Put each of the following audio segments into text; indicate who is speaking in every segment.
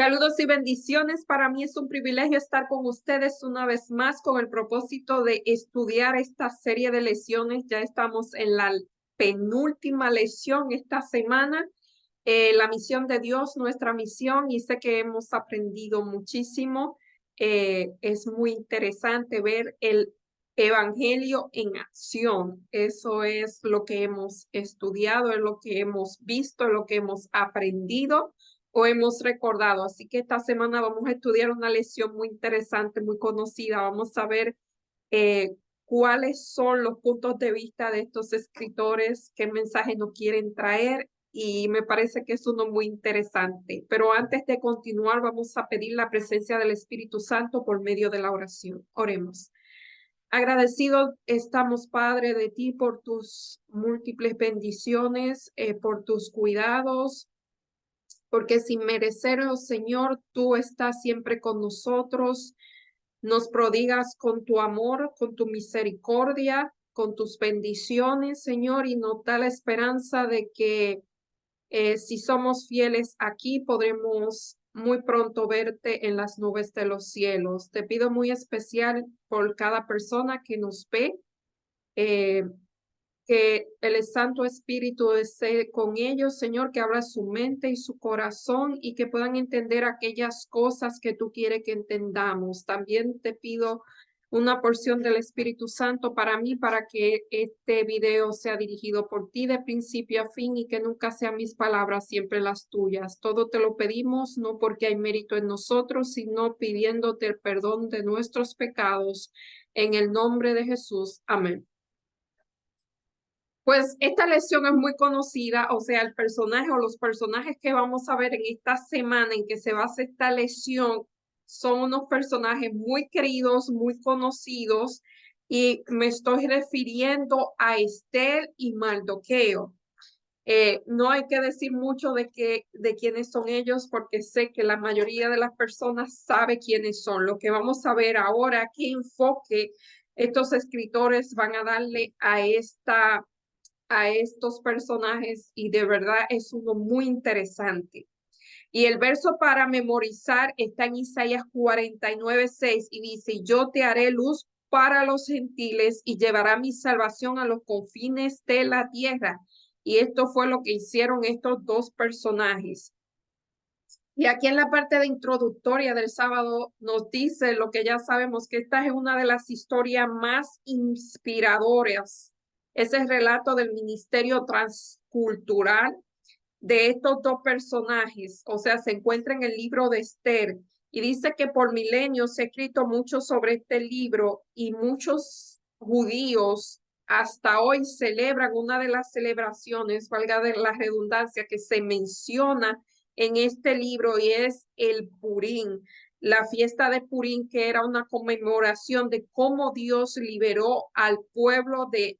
Speaker 1: Saludos y bendiciones. Para mí es un privilegio estar con ustedes una vez más con el propósito de estudiar esta serie de lecciones. Ya estamos en la penúltima lección esta semana. La misión de Dios, nuestra misión, y sé que hemos aprendido muchísimo. Es muy interesante ver el evangelio en acción. Eso es lo que hemos estudiado, es lo que hemos visto, es lo que hemos aprendido o hemos recordado. Así que esta semana vamos a estudiar una lección muy interesante, muy conocida. Vamos a ver cuáles son los puntos de vista de estos escritores, qué mensajes nos quieren traer, y me parece que es uno muy interesante. Pero antes de continuar, vamos a pedir la presencia del Espíritu Santo por medio de la oración. Oremos. Agradecidos estamos, Padre, de ti por tus múltiples bendiciones, por tus cuidados, porque sin merecerlo, Señor, tú estás siempre con nosotros. Nos prodigas con tu amor, con tu misericordia, con tus bendiciones, Señor, y nos da la esperanza de que si somos fieles aquí, podremos muy pronto verte en las nubes de los cielos. Te pido muy especial por cada persona que nos ve, eh, que el Santo Espíritu esté con ellos, Señor, que abra su mente y su corazón y que puedan entender aquellas cosas que tú quieres que entendamos. También te pido una porción del Espíritu Santo para mí, para que este video sea dirigido por ti de principio a fin y que nunca sean mis palabras, siempre las tuyas. Todo te lo pedimos, no porque hay mérito en nosotros, sino pidiéndote el perdón de nuestros pecados. En el nombre de Jesús. Amén. Pues esta lección es muy conocida, o sea, el personaje o los personajes que vamos a ver en esta semana en que se basa esta lección son unos personajes muy queridos, muy conocidos, y me estoy refiriendo a Esther y Mardoqueo. No hay que decir mucho de quiénes son ellos, porque sé que la mayoría de las personas sabe quiénes son. Lo que vamos a ver ahora, qué enfoque estos escritores van a darle a estos personajes, y de verdad es uno muy interesante. Y el verso para memorizar está en Isaías 49:6 y dice: yo te haré luz para los gentiles y llevará mi salvación a los confines de la tierra. Y esto fue lo que hicieron estos dos personajes. Y aquí en la parte de introductoria del sábado nos dice lo que ya sabemos, que esta es una de las historias más inspiradoras. Es el relato del ministerio transcultural de estos dos personajes. O sea, se encuentra en el libro de Esther y dice que por milenios se ha escrito mucho sobre este libro, y muchos judíos hasta hoy celebran una de las celebraciones, valga de la redundancia, que se menciona en este libro, y es el Purim, la fiesta de Purim, que era una conmemoración de cómo Dios liberó al pueblo de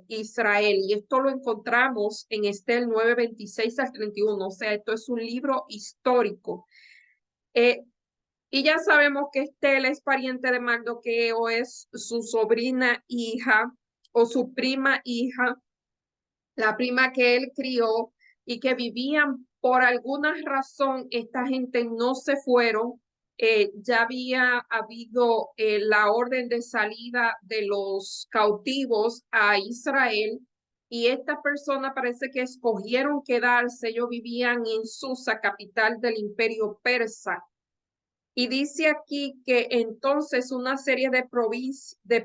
Speaker 1: Israel. Y esto lo encontramos en Estel 9:26 al 31. O sea, esto es un libro histórico. Eh, y ya sabemos que Estel es pariente de Mardoqueo, es su sobrina hija o su prima hija, la prima que él crió, y que vivían por alguna razón. Esta gente no se fueron. Ya había habido la orden de salida de los cautivos a Israel, y esta persona parece que escogieron quedarse. Ellos vivían en Susa, capital del imperio persa. Y dice aquí que entonces una serie de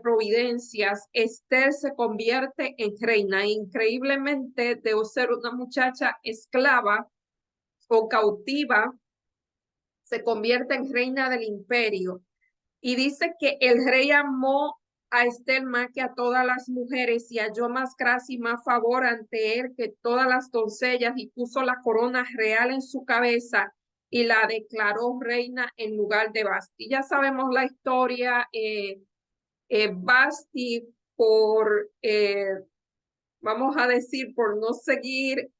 Speaker 1: providencias, Esther se convierte en reina. Increíblemente, de ser una muchacha esclava o cautiva, se convierte en reina del imperio. Y dice que el rey amó a Esther más que a todas las mujeres, y halló más gracia y más favor ante él que todas las doncellas, y puso la corona real en su cabeza y la declaró reina en lugar de Basti. Ya sabemos la historia. Basti, vamos a decir, por no seguir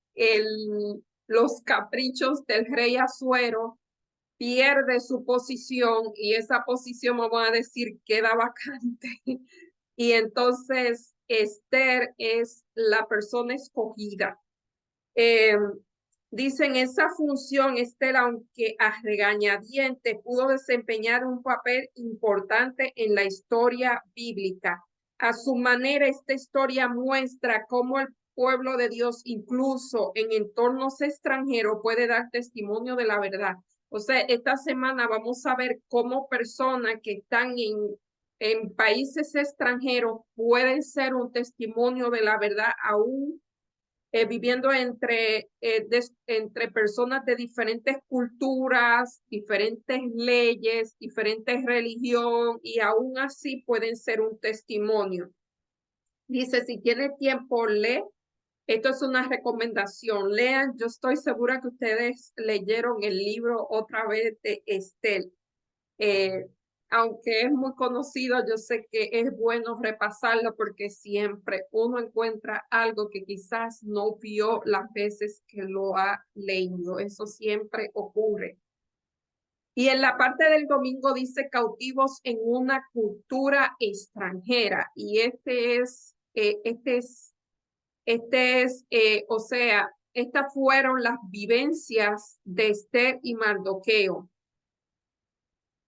Speaker 1: los caprichos del rey Asuero, pierde su posición, y esa posición, vamos a decir, queda vacante. Y entonces Esther es la persona escogida. Eh, Dicen, esa función, Esther, aunque a regañadientes, pudo desempeñar un papel importante en la historia bíblica. A su manera, esta historia muestra cómo el pueblo de Dios, incluso en entornos extranjeros, puede dar testimonio de la verdad. O sea, esta semana vamos a ver cómo personas que están en países extranjeros pueden ser un testimonio de la verdad aún viviendo entre personas de diferentes culturas, diferentes leyes, diferentes religión, y aún así pueden ser un testimonio. Dice, si tiene tiempo, lee. Esto es una recomendación. Lean, yo estoy segura que ustedes leyeron el libro otra vez de Estel. Eh, Aunque es muy conocido, yo sé que es bueno repasarlo porque siempre uno encuentra algo que quizás no vio las veces que lo ha leído. Eso siempre ocurre. Y en la parte del domingo dice cautivos en una cultura extranjera. Y o sea, estas fueron las vivencias de Esther y Mardoqueo.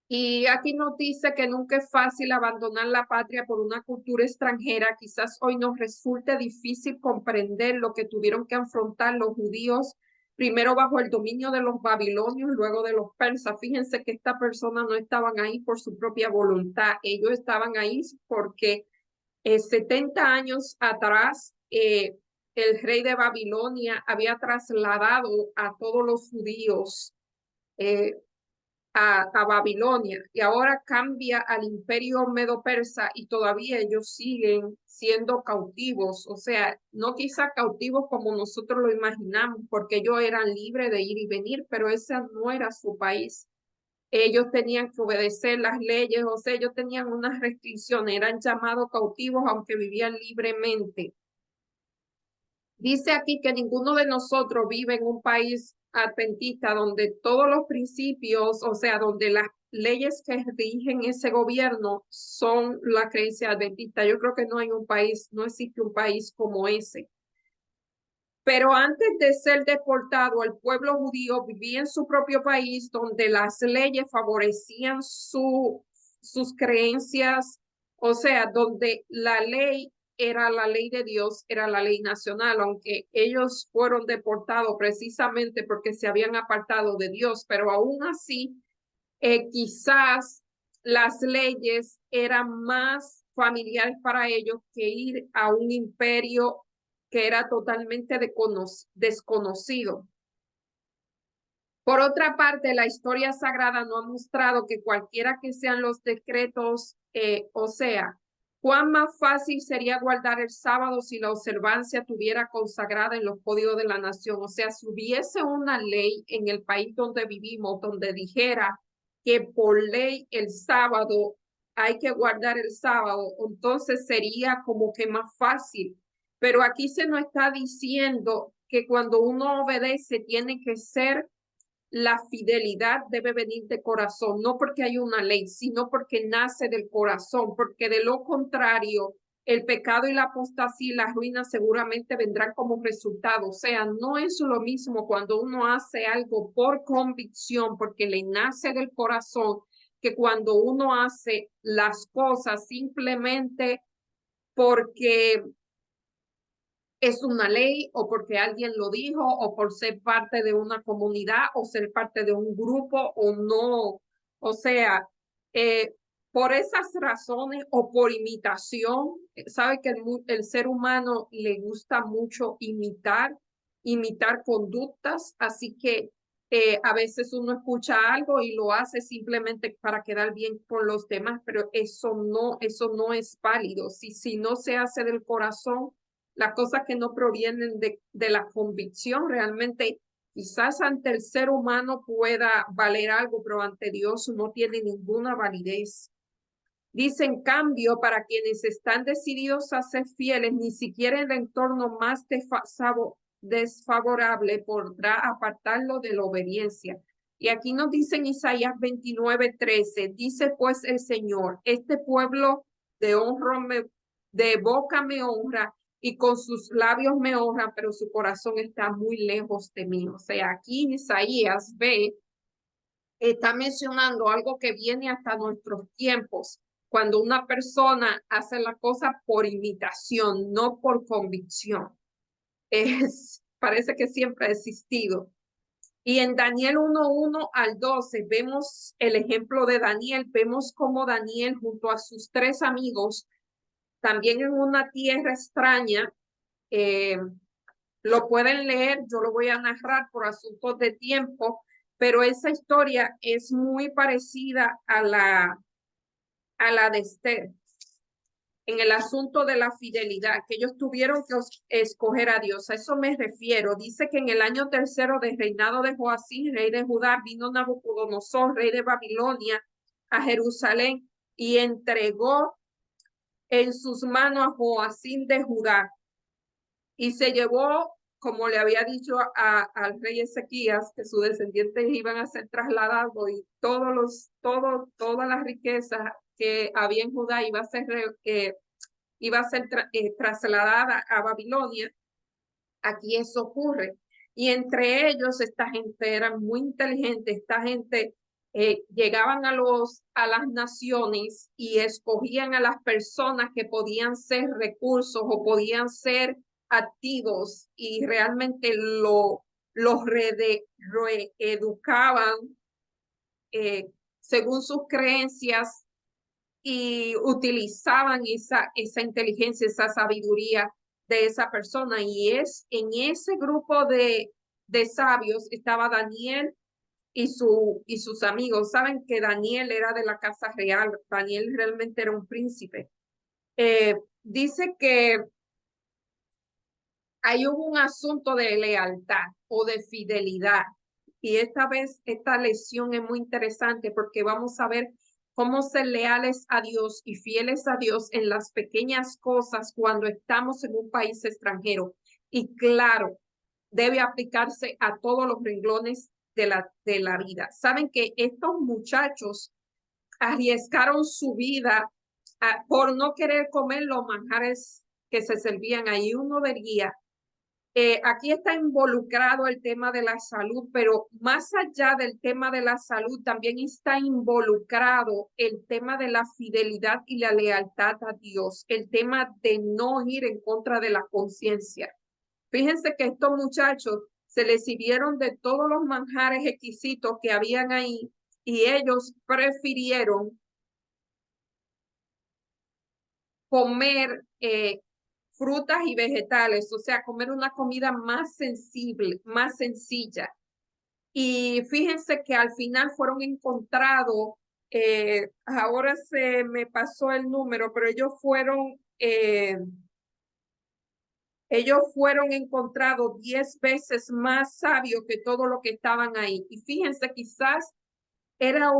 Speaker 1: Y aquí nos dice que nunca es fácil abandonar la patria por una cultura extranjera. Quizás hoy nos resulte difícil comprender lo que tuvieron que afrontar los judíos, primero bajo el dominio de los babilonios, luego de los persas. Fíjense que estas personas no estaban ahí por su propia voluntad. Ellos estaban ahí porque 70 años atrás el rey de Babilonia había trasladado a todos los judíos eh, a Babilonia y ahora cambia al imperio medo-persa y todavía ellos siguen siendo cautivos, o sea, no quizá cautivos como nosotros lo imaginamos, porque ellos eran libres de ir y venir, pero ese no era su país. Ellos tenían que obedecer las leyes, o sea, ellos tenían unas restricciones, eran llamados cautivos aunque vivían libremente. Dice aquí que ninguno de nosotros vive en un país adventista donde todos los principios, o sea, donde las leyes que rigen ese gobierno son la creencia adventista. Yo creo que no hay un país, no existe un país como ese. Pero antes de ser deportado, el pueblo judío vivía en su propio país donde las leyes favorecían sus creencias, o sea, donde la ley era la ley de Dios, era la ley nacional, aunque ellos fueron deportados precisamente porque se habían apartado de Dios, pero aún así, quizás las leyes eran más familiares para ellos que ir a un imperio que era totalmente desconocido. Por otra parte, la historia sagrada no ha mostrado que cualquiera que sean los decretos, o sea, cuán más fácil sería guardar el sábado si la observancia tuviera consagrada en los códigos de la nación. O sea, si hubiese una ley en el país donde vivimos, donde dijera que por ley el sábado hay que guardar el sábado, entonces sería como que más fácil. Pero aquí se nos está diciendo que cuando uno obedece tiene que ser la fidelidad debe venir de corazón, no porque hay una ley, sino porque nace del corazón, porque de lo contrario, el pecado y la apostasía y la ruina seguramente vendrán como resultado. O sea, no es lo mismo cuando uno hace algo por convicción, porque le nace del corazón, que cuando uno hace las cosas simplemente porque es una ley o porque alguien lo dijo o por ser parte de una comunidad o ser parte de un grupo o no. O sea, eh, por esas razones o por imitación, sabe que el ser humano le gusta mucho imitar conductas, así que a veces uno escucha algo y lo hace simplemente para quedar bien con los demás, pero eso no es válido. Si no se hace del corazón, las cosas que no provienen de la convicción realmente quizás ante el ser humano pueda valer algo, pero ante Dios no tiene ninguna validez. Dice, en cambio, para quienes están decididos a ser fieles, ni siquiera el entorno más desfavorable podrá apartarlo de la obediencia. Y aquí nos dice en Isaías 29:13, dice pues el Señor, este pueblo de boca me honra, y con sus labios me honran, pero su corazón está muy lejos de mí. O sea, aquí Isaías está mencionando algo que viene hasta nuestros tiempos, cuando una persona hace la cosa por imitación, no por convicción. Parece que siempre ha existido. Y en Daniel 1:1 al 12 vemos el ejemplo de Daniel, vemos cómo Daniel junto a sus 3 amigos, también en una tierra extraña, eh, lo pueden leer, yo lo voy a narrar por asuntos de tiempo, pero esa historia es muy parecida a la de Esther en el asunto de la fidelidad, que ellos tuvieron que escoger a Dios. A eso me refiero. Dice que en el año tercero del reinado de Joacim, rey de Judá, vino Nabucodonosor, rey de Babilonia, a Jerusalén y entregó en sus manos a Joacim de Judá y se llevó, como le había dicho al rey Ezequías, que sus descendientes iban a ser trasladados y todas las riquezas que había en Judá iba a ser trasladada a Babilonia. Aquí eso ocurre. Y entre ellos, esta gente era muy inteligente, esta gente llegaban a las naciones y escogían a las personas que podían ser recursos o podían ser activos y realmente los reeducaban según sus creencias y utilizaban esa inteligencia, esa sabiduría de esa persona. Y es en ese grupo de sabios estaba Daniel y sus amigos. Saben que Daniel era de la casa real, Daniel realmente era un príncipe. Dice que ahí hubo un asunto de lealtad o de fidelidad. Y esta vez esta lección es muy interesante porque vamos a ver cómo ser leales a Dios y fieles a Dios en las pequeñas cosas cuando estamos en un país extranjero. Y claro, debe aplicarse a todos los renglones de la vida. Saben que estos muchachos arriesgaron su vida por no querer comer los manjares que se servían ahí. Uno vería aquí está involucrado el tema de la salud, pero más allá del tema de la salud, también está involucrado el tema de la fidelidad y la lealtad a Dios, el tema de no ir en contra de la conciencia. Fíjense que estos muchachos se les sirvieron de todos los manjares exquisitos que habían ahí y ellos prefirieron comer frutas y vegetales, o sea, comer una comida más sensible, más sencilla. Y fíjense que al final fueron encontrados, ahora se me pasó el número, pero ellos fueron encontrados 10 veces más sabios que todo lo que estaban ahí. Y fíjense, quizás era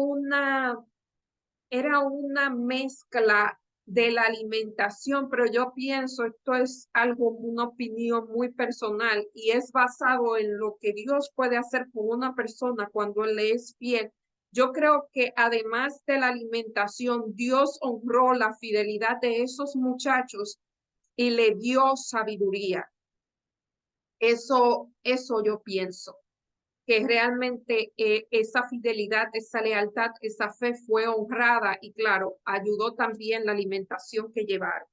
Speaker 1: era una mezcla de la alimentación, pero yo pienso, esto es algo, una opinión muy personal y es basado en lo que Dios puede hacer con una persona cuando Él le es fiel. Yo creo que además de la alimentación, Dios honró la fidelidad de esos muchachos y le dio sabiduría. Eso yo pienso que realmente esa fidelidad, esa lealtad, esa fe fue honrada y claro, ayudó también la alimentación que llevaron.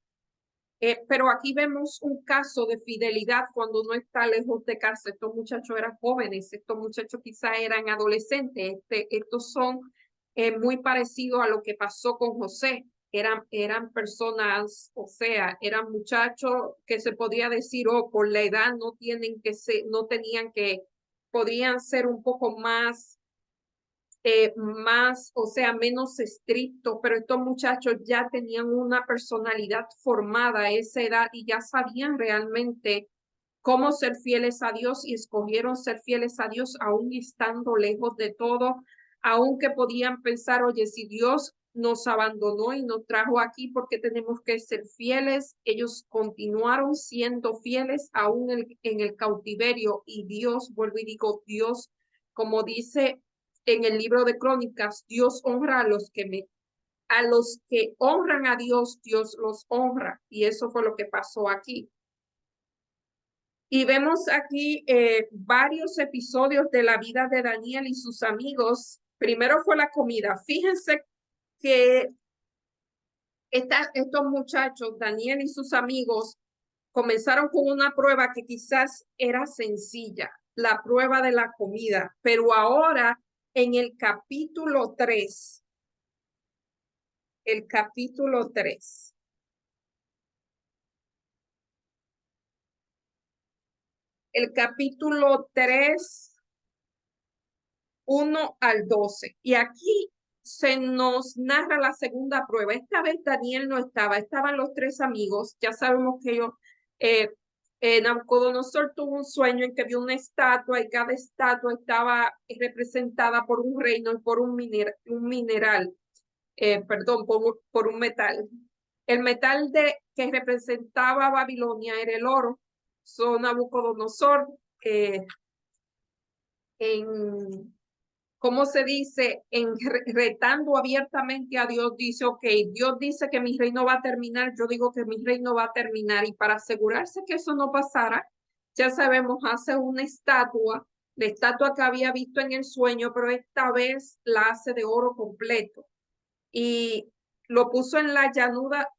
Speaker 1: Pero aquí vemos un caso de fidelidad cuando uno está lejos de casa. Estos muchachos eran jóvenes, estos muchachos quizá eran adolescentes. Estos son muy parecidos a lo que pasó con José. Eran personas, o sea, eran muchachos que se podía decir, oh, por la edad no tienen que ser, no tenían que, podían ser un poco más, o sea, menos estricto, pero estos muchachos ya tenían una personalidad formada a esa edad y ya sabían realmente cómo ser fieles a Dios y escogieron ser fieles a Dios aún estando lejos de todo, aunque podían pensar, oye, si Dios nos abandonó y nos trajo aquí porque tenemos que ser fieles, ellos continuaron siendo fieles aún en el cautiverio y Dios, vuelvo y digo, Dios, como dice en el libro de Crónicas, Dios honra a los que honran a Dios, Dios los honra. Y eso fue lo que pasó aquí. Y vemos aquí varios episodios de la vida de Daniel y sus amigos. Primero fue la comida. Fíjense que estos muchachos, Daniel y sus amigos, comenzaron con una prueba que quizás era sencilla, la prueba de la comida, pero ahora en el capítulo 3, el capítulo 3, 1 al 12. Y aquí se nos narra la segunda prueba. Esta vez Daniel no estaba, estaban los tres amigos. Ya sabemos que ellos, Nabucodonosor tuvo un sueño en que vio una estatua y cada estatua estaba representada por un reino y por un mineral, perdón, por un metal. El metal que representaba a Babilonia era el oro. So Nabucodonosor en ¿cómo se dice? Retando abiertamente a Dios, dice, ok, Dios dice que mi reino va a terminar, yo digo que mi reino va a terminar. Y para asegurarse que eso no pasara, ya sabemos, hace una estatua, la estatua que había visto en el sueño, pero esta vez la hace de oro completo. Y lo puso en la llanura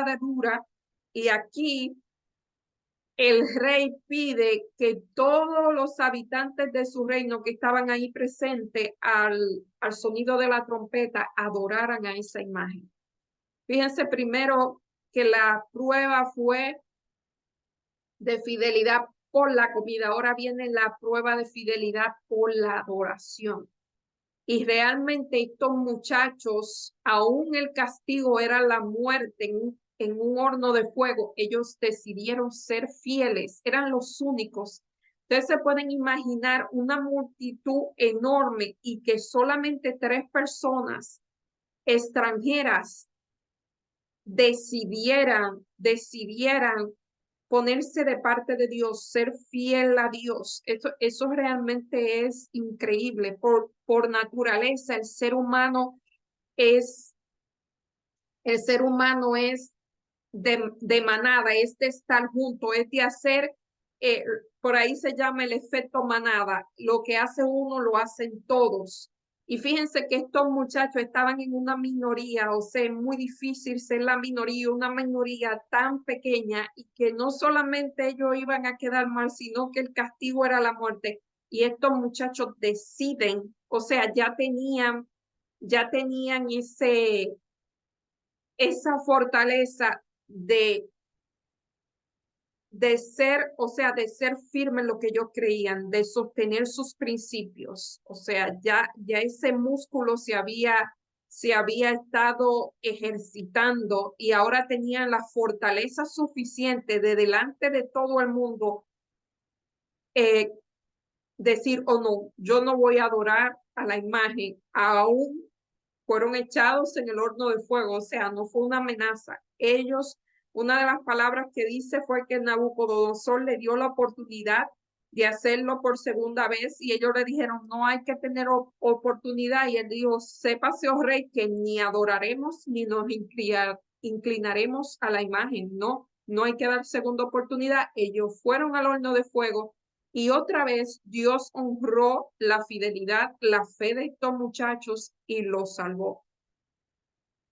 Speaker 1: de Dura, y aquí el rey pide que todos los habitantes de su reino que estaban ahí presentes al sonido de la trompeta adoraran a esa imagen. Fíjense primero que la prueba fue de fidelidad por la comida. Ahora viene la prueba de fidelidad por la adoración. Y realmente estos muchachos, aún el castigo era la muerte en un horno de fuego, ellos decidieron ser fieles, eran los únicos. Ustedes se pueden imaginar una multitud enorme y que solamente 3 personas extranjeras decidieran ponerse de parte de Dios, ser fiel a Dios. Eso realmente es increíble. Por naturaleza, es, el ser humano es de manada, es de estar junto, es de hacer, eh, por ahí se llama el efecto manada. Lo que hace uno lo hacen todos. Y fíjense que estos muchachos estaban en una minoría, o sea, es muy difícil ser la minoría, una minoría tan pequeña y que no solamente ellos iban a quedar mal, sino que el castigo era la muerte. Y estos muchachos deciden, o sea, ya tenían esa fortaleza de ser, o sea, de ser firme en lo que ellos creían, de sostener sus principios. O sea, ya ese músculo se había estado ejercitando y ahora tenían la fortaleza suficiente de delante de todo el mundo eh, decir, oh no, yo no voy a adorar a la imagen, aún fueron echados en el horno de fuego, o sea, no fue una amenaza. Ellos, una de las palabras que dice fue que Nabucodonosor le dio la oportunidad de hacerlo por segunda vez y ellos le dijeron, no hay que tener oportunidad. Y él dijo, sépase, oh rey, que ni adoraremos ni nos inclinaremos a la imagen. No, no hay que dar segunda oportunidad. Ellos fueron al horno de fuego y otra vez Dios honró la fidelidad, la fe de estos muchachos y los salvó.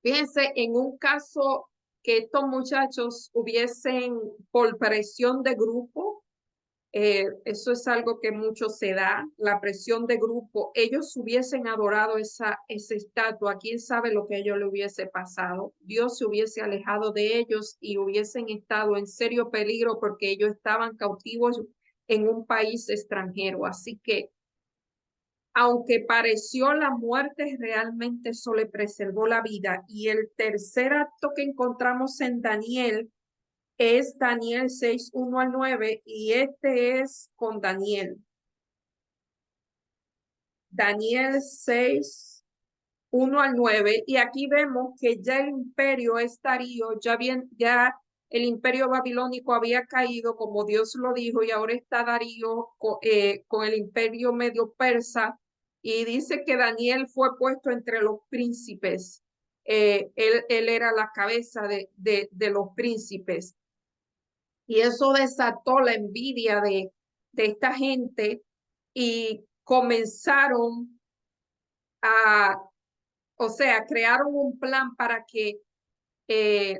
Speaker 1: Fíjense, en un caso que estos muchachos hubiesen por presión de grupo, eso es algo que mucho se da, la presión de grupo, ellos hubiesen adorado esa estatua, quién sabe lo que a ellos le hubiese pasado. Dios se hubiese alejado de ellos y hubiesen estado en serio peligro porque ellos estaban cautivos en un país extranjero. Así que, aunque pareció la muerte, realmente eso le preservó la vida. Y el tercer acto que encontramos en Daniel es Daniel 6, 1 al 9, y este es con Daniel. Daniel 6, 1 al 9, y aquí vemos que ya el imperio es Darío, ya el imperio babilónico había caído como Dios lo dijo, y ahora está Darío con el imperio medio persa, y dice que Daniel fue puesto entre los príncipes. Él era la cabeza de los príncipes. Y eso desató la envidia de esta gente y comenzaron a, o sea, crearon un plan para que eh,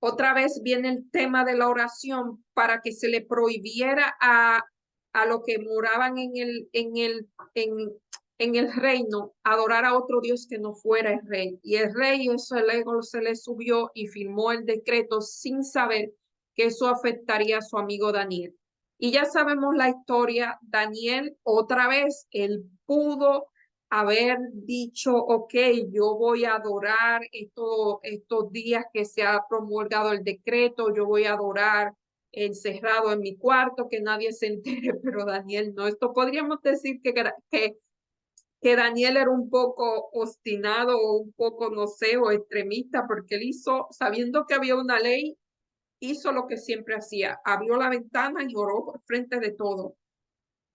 Speaker 1: otra vez viene el tema de la oración para que se le prohibiera a los que moraban en el reino adorar a otro Dios que no fuera el rey. Y el rey, eso el ego se le subió y firmó el decreto sin saber que eso afectaría a su amigo Daniel. Y ya sabemos la historia, Daniel otra vez, él pudo haber dicho, ok, yo voy a adorar estos días que se ha promulgado el decreto, yo voy a adorar encerrado en mi cuarto, que nadie se entere, pero Daniel no. Esto podríamos decir que Daniel era un poco obstinado o un poco, no sé, o extremista, porque él hizo, sabiendo que había una ley, hizo lo que siempre hacía, abrió la ventana y oró por frente de todo.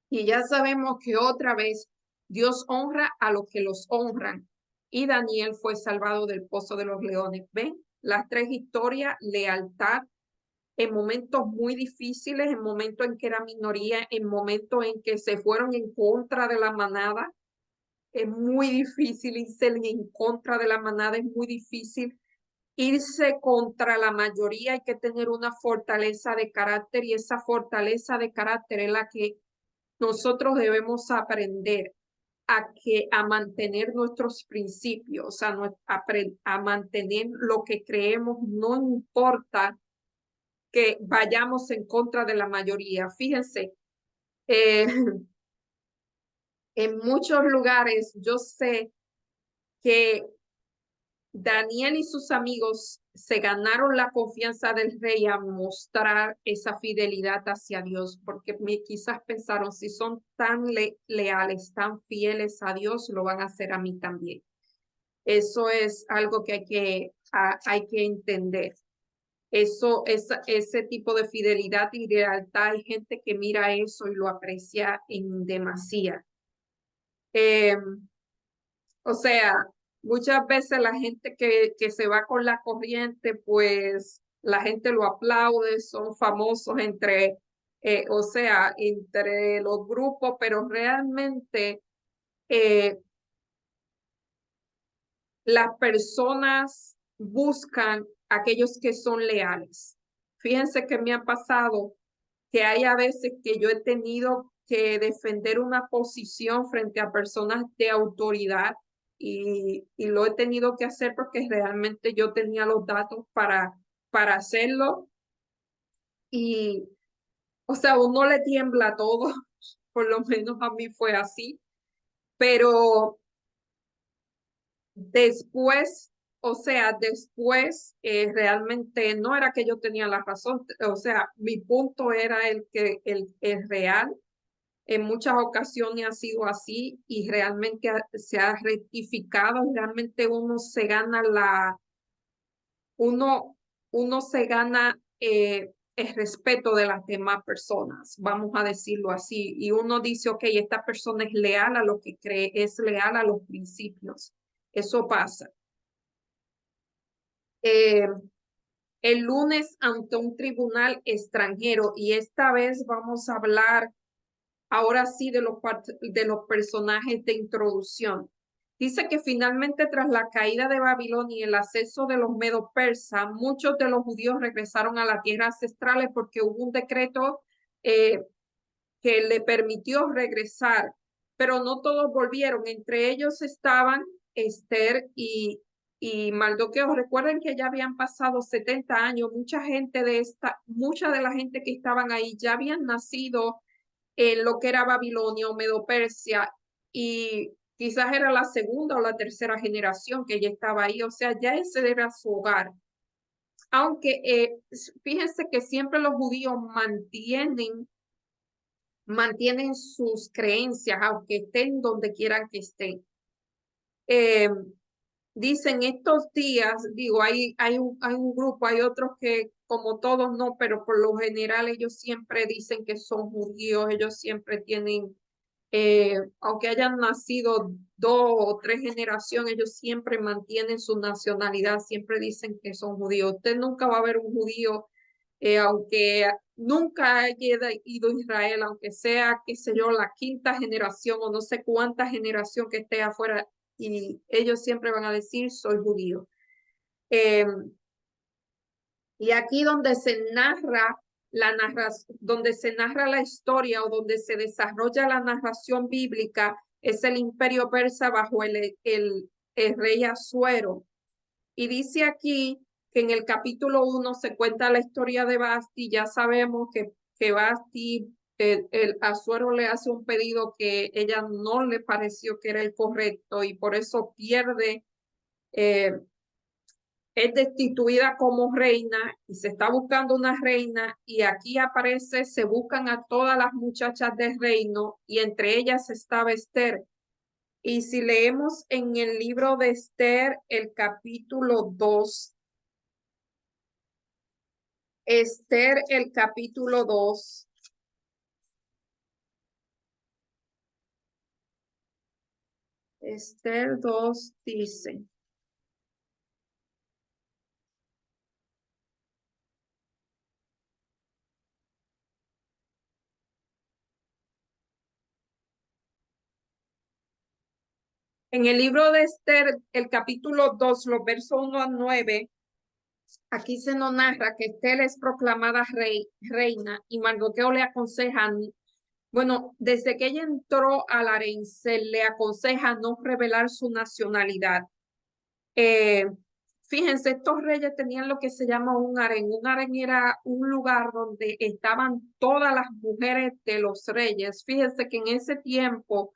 Speaker 1: Y ya sabemos que otra vez Dios honra a los que los honran. Y Daniel fue salvado del pozo de los leones. ¿Ven? Las tres historias, lealtad en momentos muy difíciles, en momentos en que era minoría, en momentos en que se fueron en contra de la manada. Es muy difícil irse en contra de la manada, es muy difícil irse contra la mayoría. Hay que tener una fortaleza de carácter y esa fortaleza de carácter es la que nosotros debemos aprender a mantener nuestros principios, a mantener lo que creemos, no importa que vayamos en contra de la mayoría. Fíjense, eh, en muchos lugares yo sé que Daniel y sus amigos se ganaron la confianza del rey a mostrar esa fidelidad hacia Dios, porque quizás pensaron, si son tan leales, tan fieles a Dios, lo van a hacer a mí también. Eso es algo que hay que entender. Ese tipo de fidelidad y lealtad, hay gente que mira eso y lo aprecia en demasía. Eh, o sea, muchas veces la gente que se va con la corriente, pues la gente lo aplaude, son famosos o sea, entre los grupos, pero realmente eh, las personas buscan aquellos que son leales. Fíjense que me ha pasado que hay a veces que yo he tenido que defender una posición frente a personas de autoridad y lo he tenido que hacer porque realmente yo tenía los datos para hacerlo y, o sea, uno le tiembla todo, por lo menos a mí fue así, pero después, o sea, después realmente no era que yo tenía la razón, o sea, mi punto era el real. En muchas ocasiones ha sido así y realmente se ha rectificado, realmente uno, uno se gana el respeto de las demás personas, vamos a decirlo así, y uno dice, ok, esta persona es leal a lo que cree, es leal a los principios. Eso pasa. Eh, el lunes ante un tribunal extranjero y esta vez vamos a hablar ahora sí de los personajes de introducción. Dice que finalmente tras la caída de Babilonia y el acceso de los medo-persas, muchos de los judíos regresaron a la tierra ancestrales porque hubo un decreto eh, que le permitió regresar, pero no todos volvieron. Entre ellos estaban Esther y Mardoqueo. Recuerden que ya habían pasado 70 años, mucha de la gente que estaban ahí ya habían nacido en lo que era Babilonia o Medo-Persia y quizás era la segunda o la tercera generación que ya estaba ahí, o sea, ya ese era su hogar. Aunque fíjense que siempre los judíos mantienen sus creencias, aunque estén donde quieran que estén. Eh, Dicen estos días, digo, hay un grupo, hay otros que como todos no, pero por lo general ellos siempre dicen que son judíos, ellos siempre tienen, aunque hayan nacido 2 o 3 generaciones, ellos siempre mantienen su nacionalidad, siempre dicen que son judíos. Usted nunca va a ver un judío aunque nunca haya ido a Israel, aunque sea, qué sé yo, la quinta generación o no sé cuánta generación que esté afuera, y ellos siempre van a decir, soy judío. Y aquí donde se narra donde se narra la historia o donde se desarrolla la narración bíblica es el Imperio Persa bajo el rey Asuero. Y dice aquí que en el capítulo 1 se cuenta la historia de Basti. Ya sabemos que Basti, el Asuero le hace un pedido que ella no le pareció que era el correcto y por eso pierde, es destituida como reina y se está buscando una reina y aquí aparece, se buscan a todas las muchachas del reino y entre ellas estaba Esther. Y si leemos en el libro de Esther, el capítulo 2, Esther, el capítulo 2, Esther 2 dice, en el libro de Esther, el capítulo 2, los versos 1 a 9, aquí se nos narra que Esther es proclamada reina y Mardoqueo le aconseja, bueno, desde que ella entró al harén, se le aconseja no revelar su nacionalidad. Eh, Fíjense, estos reyes tenían lo que se llama un harén. Un harén era un lugar donde estaban todas las mujeres de los reyes. Fíjense que en ese tiempo,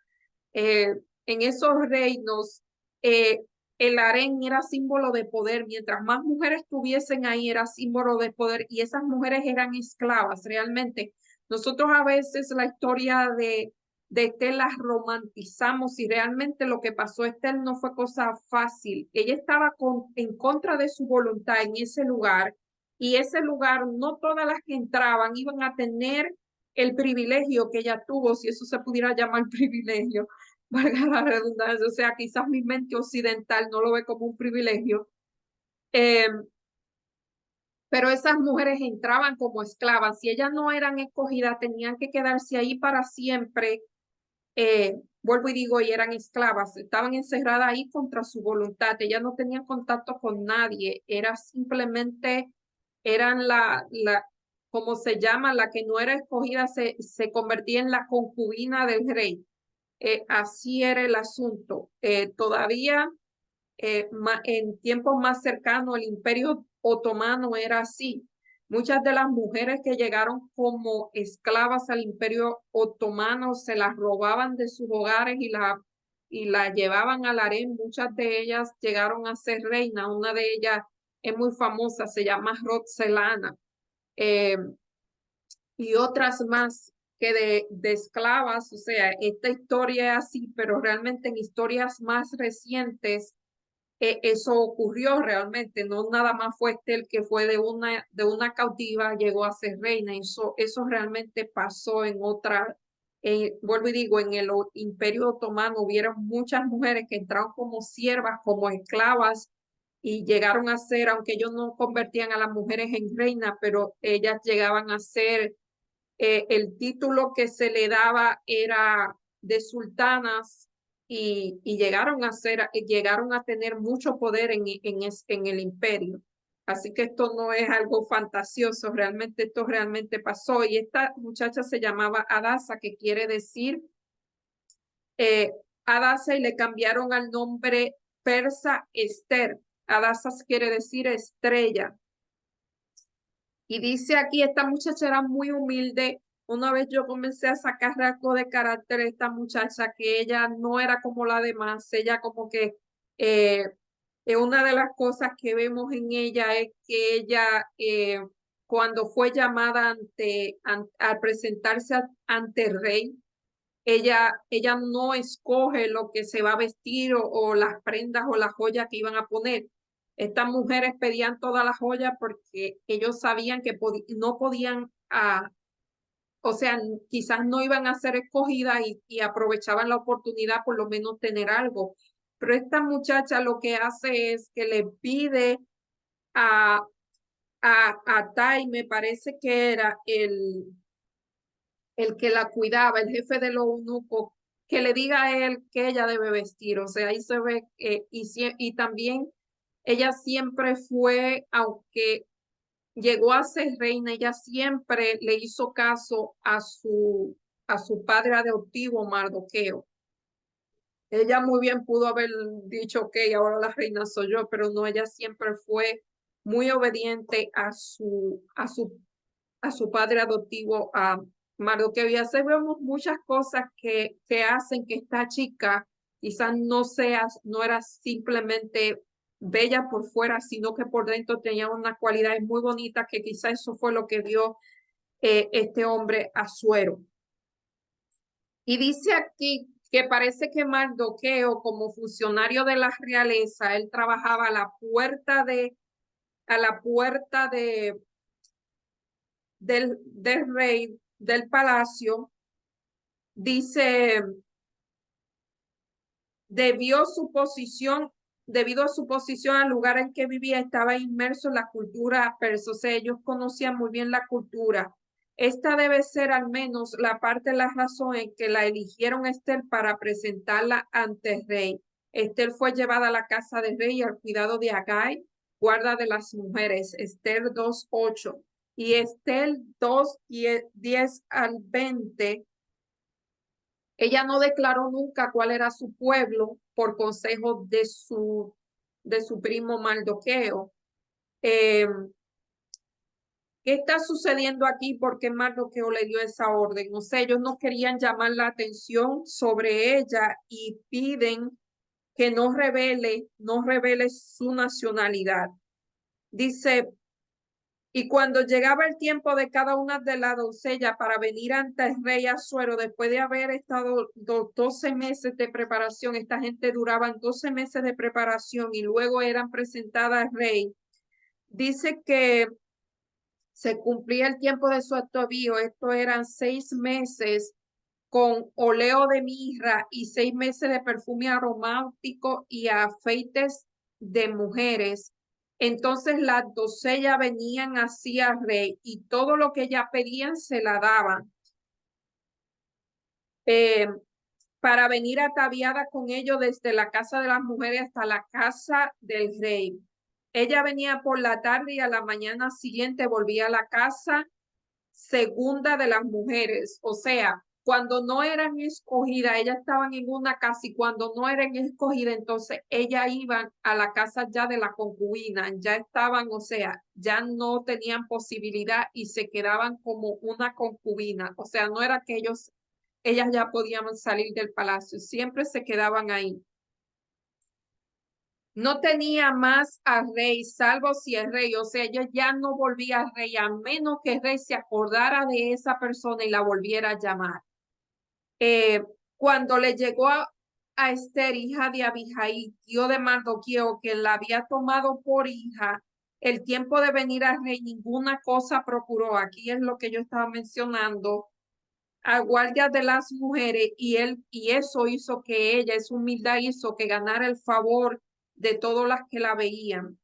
Speaker 1: eh, en esos reinos, eh, el harén era símbolo de poder. Mientras más mujeres tuviesen ahí, era símbolo de poder y esas mujeres eran esclavas realmente. Nosotros a veces la historia de Estel la romantizamos y realmente lo que pasó a Estel no fue cosa fácil. Ella estaba en contra de su voluntad en ese lugar y ese lugar no todas las que entraban iban a tener el privilegio que ella tuvo, si eso se pudiera llamar privilegio, valga la redundancia, o sea, quizás mi mente occidental no lo ve como un privilegio, eh, pero esas mujeres entraban como esclavas, si ellas no eran escogidas, tenían que quedarse ahí para siempre, vuelvo y digo, y eran esclavas, estaban encerradas ahí contra su voluntad, ellas no tenían contacto con nadie, era simplemente, eran como se llama, la que no era escogida, se convertía en la concubina del rey. Así era el asunto. Todavía en tiempos más cercanos el Imperio Otomano era así. Muchas de las mujeres que llegaron como esclavas al Imperio Otomano se las robaban de sus hogares y la llevaban al harén. Muchas de ellas llegaron a ser reinas. Una de ellas es muy famosa, se llama Roxelana. Eh, y otras más que de esclavas, o sea, esta historia es así, pero realmente en historias más recientes eso ocurrió realmente, no nada más fue el que fue de una cautiva, llegó a ser reina, eso realmente pasó en otra, vuelvo y digo, en el Imperio Otomano hubieron muchas mujeres que entraron como siervas, como esclavas, y llegaron a ser, aunque ellos no convertían a las mujeres en reinas, pero ellas llegaban a ser, el título que se le daba era de sultanas y llegaron a tener mucho poder en el imperio. Así que esto no es algo fantasioso, realmente esto realmente pasó. Y esta muchacha se llamaba Adasa, que quiere decir eh, Adasa, y le cambiaron al nombre persa Esther. Adasa quiere decir estrella. Y dice aquí, esta muchacha era muy humilde. Una vez yo comencé a sacar rasgos de carácter de esta muchacha, que ella no era como la demás, ella como que eh, una de las cosas que vemos en ella es que ella cuando fue llamada al presentarse ante el rey, ella no escoge lo que se va a vestir o las prendas o las joyas que iban a poner. Estas mujeres pedían todas las joyas porque ellos sabían que no podían, o sea, quizás no iban a ser escogidas y aprovechaban la oportunidad por lo menos tener algo. Pero esta muchacha lo que hace es que le pide a a Tai, me parece que era el que la cuidaba, el jefe de los eunucos, que le diga a él que ella debe vestir. O sea, ahí se ve, y también ella siempre fue, aunque llegó a ser reina, ella siempre le hizo caso a su padre adoptivo, Mardoqueo. Ella muy bien pudo haber dicho, ok, ahora la reina soy yo, pero no, ella siempre fue muy obediente a su padre adoptivo, a Mardoqueo. Y así vemos muchas cosas que hacen que esta chica quizás no era simplemente bella por fuera, sino que por dentro tenía unas cualidades muy bonitas que quizás eso fue lo que dio este hombre Asuero. Y dice aquí que parece que Mardoqueo, como funcionario de la realeza, él trabajaba a la puerta del rey del palacio. Dice, debió su posición, debido a su posición al lugar en que vivía, estaba inmerso en la cultura persa. O sea, ellos conocían muy bien la cultura. Esta debe ser al menos la parte de la razón en que la eligieron Esther para presentarla ante el rey. Esther fue llevada a la casa del rey al cuidado de Agai, guarda de las mujeres. Esther 2:8. Y Esther 2:10 al 20. Ella no declaró nunca cuál era su pueblo por consejo de su primo Mardoqueo. ¿Qué está sucediendo aquí? ¿Por qué Mardoqueo le dio esa orden? O sea, ellos no querían llamar la atención sobre ella y piden que no revele su nacionalidad. Dice, y cuando llegaba el tiempo de cada una de las doncellas para venir ante el rey Asuero, después de haber estado 12 meses de preparación, esta gente duraba 12 meses de preparación y luego eran presentadas al rey. Dice que se cumplía el tiempo de su atavío. Esto eran 6 meses con oleo de mirra y 6 meses de perfume aromático y afeites de mujeres. Entonces las doncellas venían así al rey y todo lo que ellas pedían se la daban eh, para venir ataviada con ellos desde la casa de las mujeres hasta la casa del rey. Ella venía por la tarde y a la mañana siguiente volvía a la casa segunda de las mujeres. O sea, cuando no eran escogidas, ellas estaban en una casa y cuando no eran escogidas, entonces ellas iban a la casa ya de la concubina, ya estaban, o sea, ya no tenían posibilidad y se quedaban como una concubina. O sea, no era que ellas ya podían salir del palacio, siempre se quedaban ahí. No tenía más al rey, salvo si el rey, o sea, ella ya no volvía al rey, a menos que el rey se acordara de esa persona y la volviera a llamar. Cuando le llegó a Esther, hija de Abijail, tío de Mardoqueo, que la había tomado por hija, el tiempo de venir al rey, ninguna cosa procuró. Aquí es lo que yo estaba mencionando, a guardia de las mujeres, y eso hizo que ella, esa humildad hizo que ganara el favor de todas las que la veían.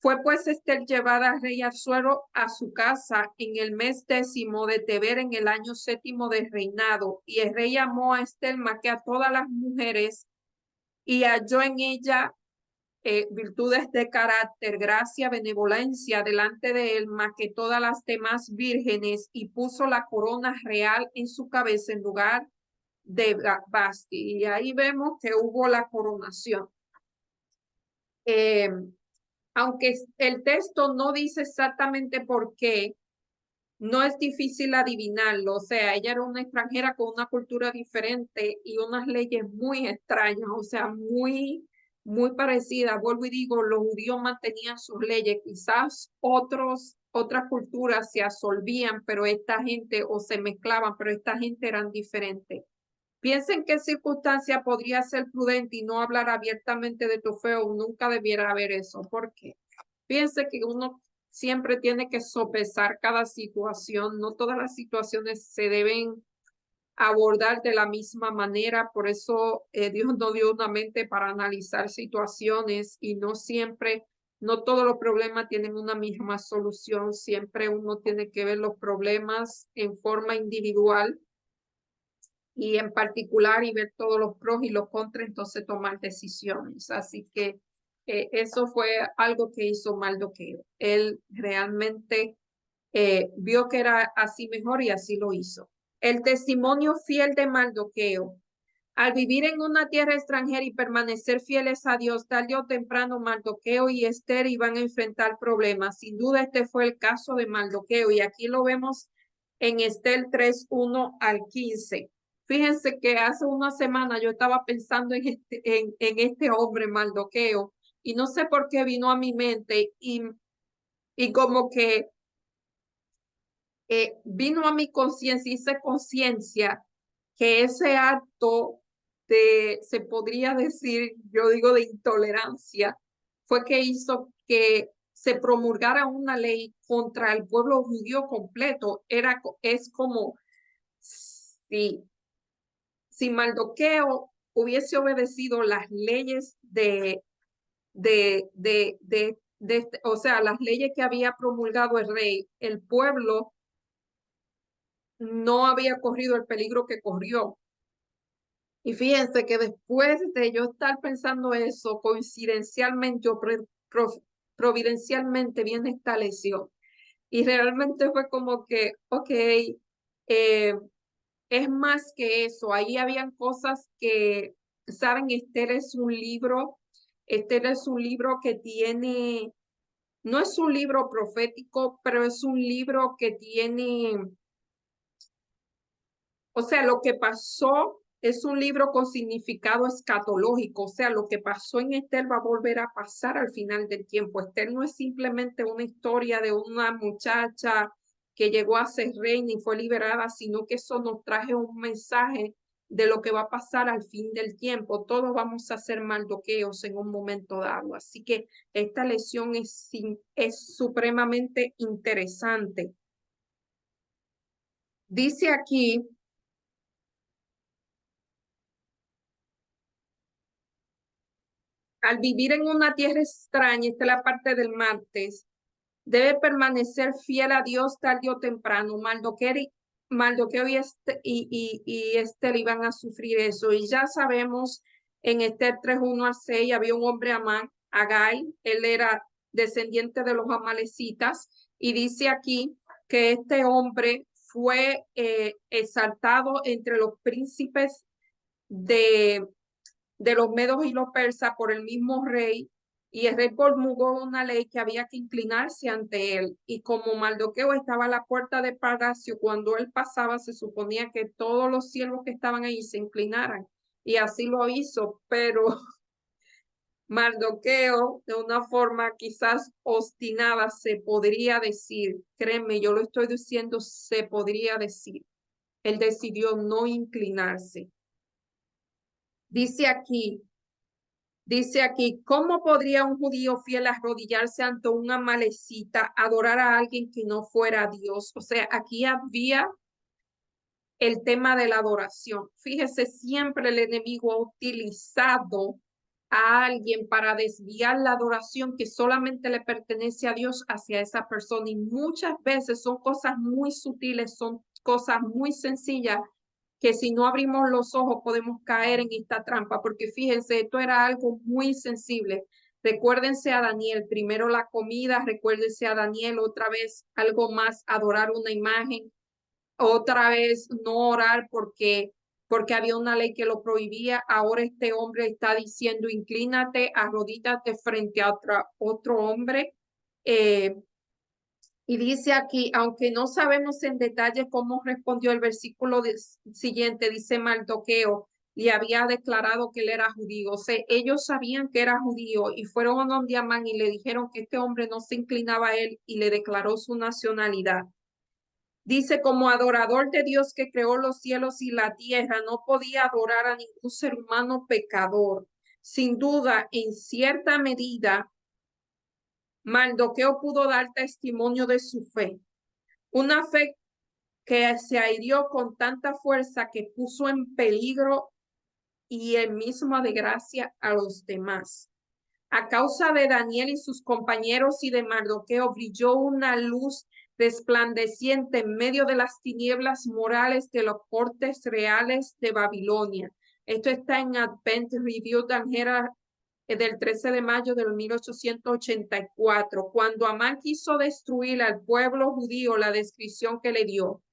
Speaker 1: Fue pues Esther llevada al rey Asuero a su casa en el mes 10º de Teber, en el año 7º de reinado, y el rey amó a Esther más que a todas las mujeres, y halló en ella virtudes de carácter, gracia, benevolencia delante de él, más que todas las demás vírgenes, y puso la corona real en su cabeza en lugar de Basti. Y ahí vemos que hubo la coronación. Eh, Aunque el texto no dice exactamente por qué, no es difícil adivinarlo. O sea, ella era una extranjera con una cultura diferente y unas leyes muy extrañas, o sea, muy parecidas. Vuelvo y digo, los judíos mantenían sus leyes, quizás otras culturas se absorbían, pero esta gente, o se mezclaban, pero esta gente eran diferentes. Piensen qué circunstancia podría ser prudente y no hablar abiertamente de tu feo. Nunca debiera haber eso. ¿Por qué? Piense que uno siempre tiene que sopesar cada situación. No todas las situaciones se deben abordar de la misma manera. Por eso Dios nos dio una mente para analizar situaciones y no siempre No todos los problemas tienen una misma solución. Siempre uno tiene que ver los problemas en forma individual y en particular y ver todos los pros y los contras, entonces tomar decisiones. Así que eso fue algo que hizo Mardoqueo. Él realmente vio que era así mejor y así lo hizo. El testimonio fiel de Mardoqueo. Al vivir en una tierra extranjera y permanecer fieles a Dios, tarde o temprano Mardoqueo y Esther iban a enfrentar problemas. Sin duda este fue el caso de Mardoqueo y aquí lo vemos en Esther 3:1 al 15. Fíjense que hace una semana yo estaba pensando en este hombre Mardoqueo y no sé por qué vino a mi mente y como que vino a mi conciencia, hice conciencia que ese acto se podría decir, yo digo, de intolerancia, fue que hizo que se promulgara una ley contra el pueblo judío completo. Es como si Mardoqueo hubiese obedecido las leyes o sea, las leyes que había promulgado el rey, el pueblo no había corrido el peligro que corrió. Y fíjense que después de yo estar pensando eso, coincidencialmente o providencialmente viene esta lesión. Y realmente fue como que, ok, es más que eso. Ahí habían cosas que, saben, Esther es un libro que tiene, no es un libro profético, pero es un libro que tiene. O sea, lo que pasó es un libro con significado escatológico. O sea, lo que pasó en Esther va a volver a pasar al final del tiempo. Esther no es simplemente una historia de una muchacha que llegó a ser reina y fue liberada, sino que eso nos traje un mensaje de lo que va a pasar al fin del tiempo. Todos vamos a ser maldoqueos en un momento dado. Así que esta lección es supremamente interesante. Dice aquí, al vivir en una tierra extraña, esta es la parte del martes, debe permanecer fiel a Dios tarde o temprano. Mardoqueo y Esther iban a sufrir eso. Y ya sabemos, en Esther 3:1 al 6 había un hombre Agai, él era descendiente de los amalecitas, y dice aquí que este hombre fue exaltado entre los príncipes de los medos y los persas por el mismo rey, y el rey promulgó una ley que había que inclinarse ante él. Y como Mardoqueo estaba a la puerta de palacio, cuando él pasaba, se suponía que todos los siervos que estaban ahí se inclinaran. Y así lo hizo, pero Mardoqueo, de una forma quizás obstinada, se podría decir, créeme, yo lo estoy diciendo, se podría decir, él decidió no inclinarse. Dice aquí, Dice aquí, ¿cómo podría un judío fiel arrodillarse ante una amalecita, adorar a alguien que no fuera Dios? O sea, aquí había el tema de la adoración. Fíjese, siempre el enemigo ha utilizado a alguien para desviar la adoración que solamente le pertenece a Dios hacia esa persona. Y muchas veces son cosas muy sutiles, son cosas muy sencillas que si no abrimos los ojos podemos caer en esta trampa, porque fíjense, esto era algo muy sensible. Recuérdense a Daniel, primero la comida, recuérdense a Daniel, otra vez algo más, adorar una imagen, otra vez no orar porque había una ley que lo prohibía. Ahora este hombre está diciendo, inclínate, arrodíllate frente a otro hombre. Eh, y dice aquí, aunque no sabemos en detalle cómo respondió el versículo siguiente, dice Mardoqueo, y había declarado que él era judío. O sea, ellos sabían que era judío y fueron a donde Amán y le dijeron que este hombre no se inclinaba a él y le declaró su nacionalidad. Dice, como adorador de Dios que creó los cielos y la tierra, no podía adorar a ningún ser humano pecador. Sin duda, en cierta medida, Mardoqueo pudo dar testimonio de su fe, una fe que se airió con tanta fuerza que puso en peligro y el mismo de gracia a los demás. A causa de Daniel y sus compañeros y de Mardoqueo brilló una luz resplandeciente en medio de las tinieblas morales de los cortes reales de Babilonia. Esto está en Advent Review Danjera del 13 de mayo de 1884. Cuando Amán quiso destruir al pueblo judío, la descripción que le dio: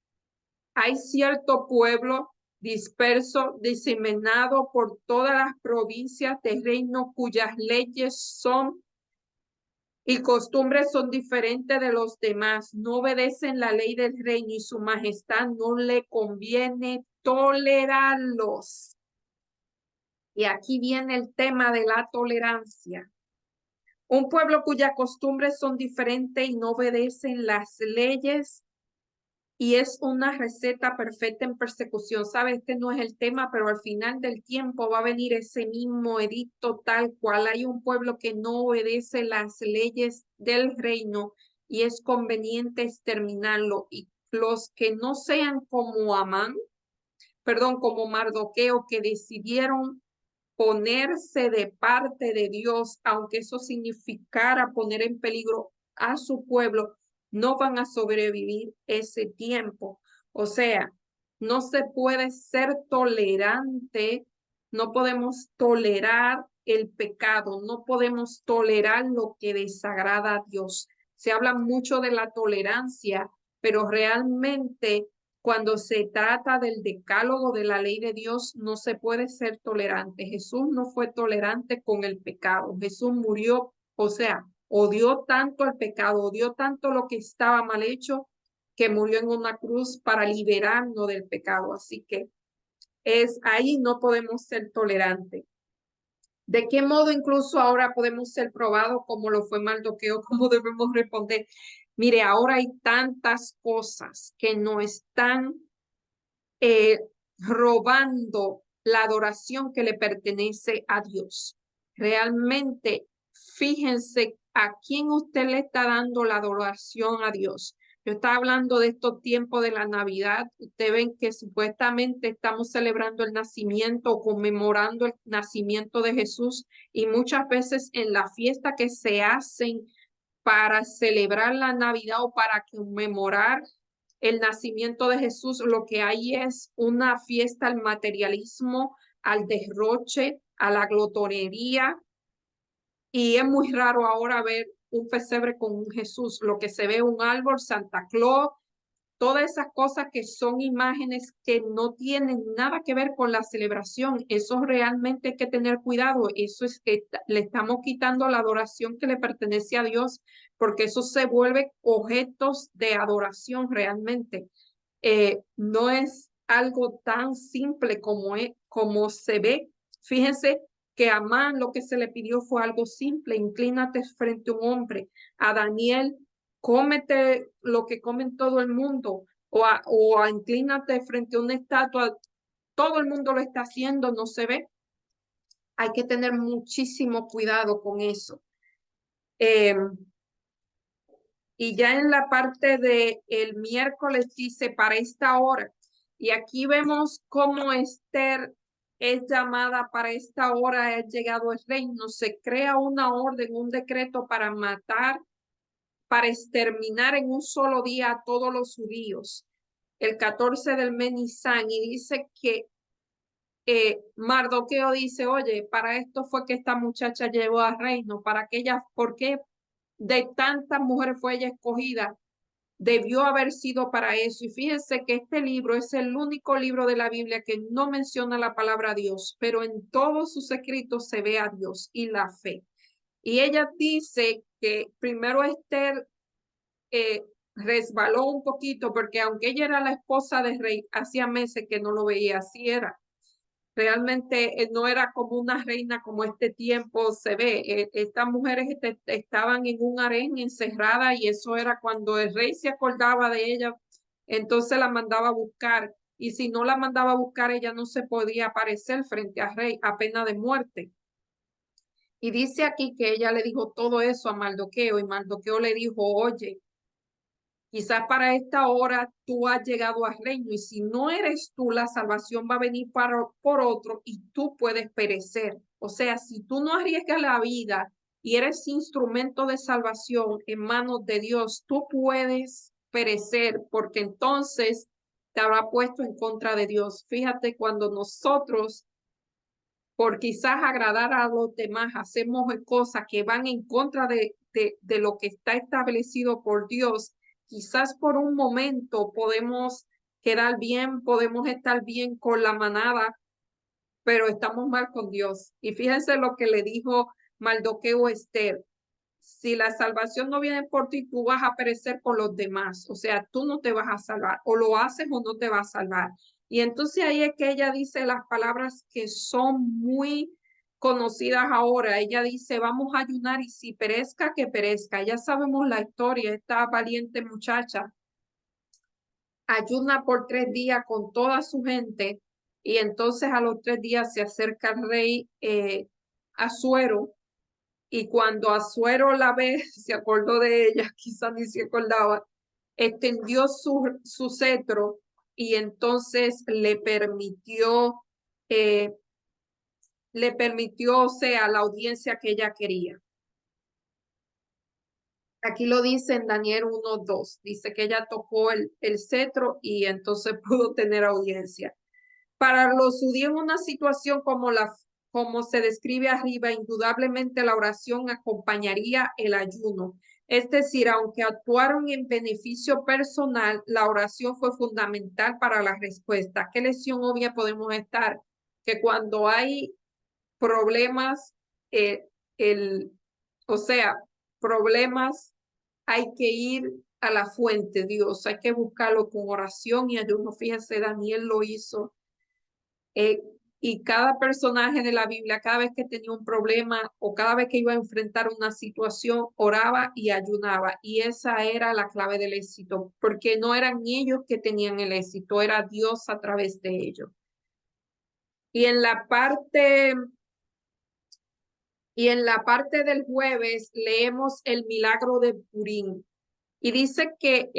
Speaker 1: hay cierto pueblo disperso, diseminado por todas las provincias del reino, cuyas leyes son y costumbres son diferentes de los demás, no obedecen la ley del reino y su majestad no le conviene tolerarlos. Y aquí viene el tema de la tolerancia. Un pueblo cuyas costumbres son diferentes y no obedecen las leyes, y es una receta perfecta en persecución. Sabe, este no es el tema, pero al final del tiempo va a venir ese mismo edicto tal cual. Hay un pueblo que no obedece las leyes del reino y es conveniente exterminarlo. Y los que no sean como Amán, perdón, como Mardoqueo, que decidieron ponerse de parte de Dios, aunque eso significara poner en peligro a su pueblo, no van a sobrevivir ese tiempo. O sea, no se puede ser tolerante, no podemos tolerar el pecado, no podemos tolerar lo que desagrada a Dios. Se habla mucho de la tolerancia, pero realmente cuando se trata del decálogo de la ley de Dios, no se puede ser tolerante. Jesús no fue tolerante con el pecado. Jesús murió, o sea, odió tanto el pecado, odió tanto lo que estaba mal hecho, que murió en una cruz para liberarnos del pecado. Así que es ahí no podemos ser tolerantes. ¿De qué modo incluso ahora podemos ser probados como lo fue Mardoqueo? ¿Cómo debemos responder? Mire, ahora hay tantas cosas que no están robando la adoración que le pertenece a Dios. Realmente, fíjense a quién usted le está dando la adoración a Dios. Yo estaba hablando de estos tiempos de la Navidad. Ustedes ven que supuestamente estamos celebrando el nacimiento o conmemorando el nacimiento de Jesús, y muchas veces en la fiesta que se hacen para celebrar la Navidad o para conmemorar el nacimiento de Jesús, lo que hay es una fiesta al materialismo, al derroche, a la glotonería, y es muy raro ahora ver un pesebre con un Jesús. Lo que se ve un árbol, Santa Claus, todas esas cosas que son imágenes que no tienen nada que ver con la celebración. Eso realmente hay que tener cuidado. Eso es que le estamos quitando la adoración que le pertenece a Dios, porque eso se vuelve objetos de adoración realmente. No es algo tan simple como se ve. Fíjense que a Amán lo que se le pidió fue algo simple: inclínate frente a un hombre. A Daniel: cómete lo que comen todo el mundo, o inclínate frente a una estatua. Todo el mundo lo está haciendo, no se ve. Hay que tener muchísimo cuidado con eso. Y ya en la parte de el miércoles dice para esta hora. Y aquí vemos cómo Esther es llamada para esta hora, ha llegado el reino. Se crea una orden, un decreto para matar, para exterminar en un solo día a todos los judíos. El 14 del mes Nisan, y dice que Mardoqueo dice: oye, para esto fue que esta muchacha llegó al reino, para que ella, ¿por qué de tantas mujeres fue ella escogida? Debió haber sido para eso. Y fíjense que este libro es el único libro de la Biblia que no menciona la palabra Dios, pero en todos sus escritos se ve a Dios y la fe. Y ella dice que primero Esther resbaló un poquito, porque aunque ella era la esposa del rey, hacía meses que no lo veía. Así era. Realmente no era como una reina como este tiempo se ve. Estas mujeres estaban en un harén encerradas, y eso era cuando el rey se acordaba de ella, entonces la mandaba a buscar. Y si no la mandaba a buscar, ella no se podía aparecer frente al rey a pena de muerte. Y dice aquí que ella le dijo todo eso a Mardoqueo, y Mardoqueo le dijo: oye, quizás para esta hora tú has llegado al reino, y si no eres tú, la salvación va a venir por otro y tú puedes perecer. O sea, si tú no arriesgas la vida y eres instrumento de salvación en manos de Dios, tú puedes perecer porque entonces te habrá puesto en contra de Dios. Fíjate, cuando nosotros, por quizás agradar a los demás, hacemos cosas que van en contra de lo que está establecido por Dios, quizás por un momento podemos quedar bien, podemos estar bien con la manada, pero estamos mal con Dios. Y fíjense lo que le dijo Mardoqueo a Esther: si la salvación no viene por ti, tú vas a perecer por los demás. O sea, tú no te vas a salvar, o lo haces o no te vas a salvar. Y entonces ahí es que ella dice las palabras que son muy conocidas ahora. Ella dice, vamos a ayunar y si perezca, que perezca. Ya sabemos la historia, esta valiente muchacha ayuna por 3 días con toda su gente y entonces a los 3 días se acerca el rey Asuero, y cuando Asuero la ve, se acordó de ella, quizás ni se acordaba, extendió su cetro y entonces eh, le permitió, o sea, la audiencia que ella quería. Aquí lo dice en Daniel 1:2, dice que ella tocó el cetro y entonces pudo tener audiencia. Para los judíos, una situación como se describe arriba, indudablemente la oración acompañaría el ayuno. Es decir, aunque actuaron en beneficio personal, la oración fue fundamental para la respuesta. ¿Qué lección obvia podemos estar? Que cuando hay problemas, eh, el, o sea, problemas, hay que ir a la fuente, Dios, hay que buscarlo con oración y ayuno. Fíjense, Daniel lo hizo. Eh, y cada personaje de la Biblia, cada vez que tenía un problema o cada vez que iba a enfrentar una situación, oraba y ayunaba. Y esa era la clave del éxito, porque no eran ellos que tenían el éxito, era Dios a través de ellos. Y en la parte, y en la parte del jueves leemos el milagro de Purim. Y dice que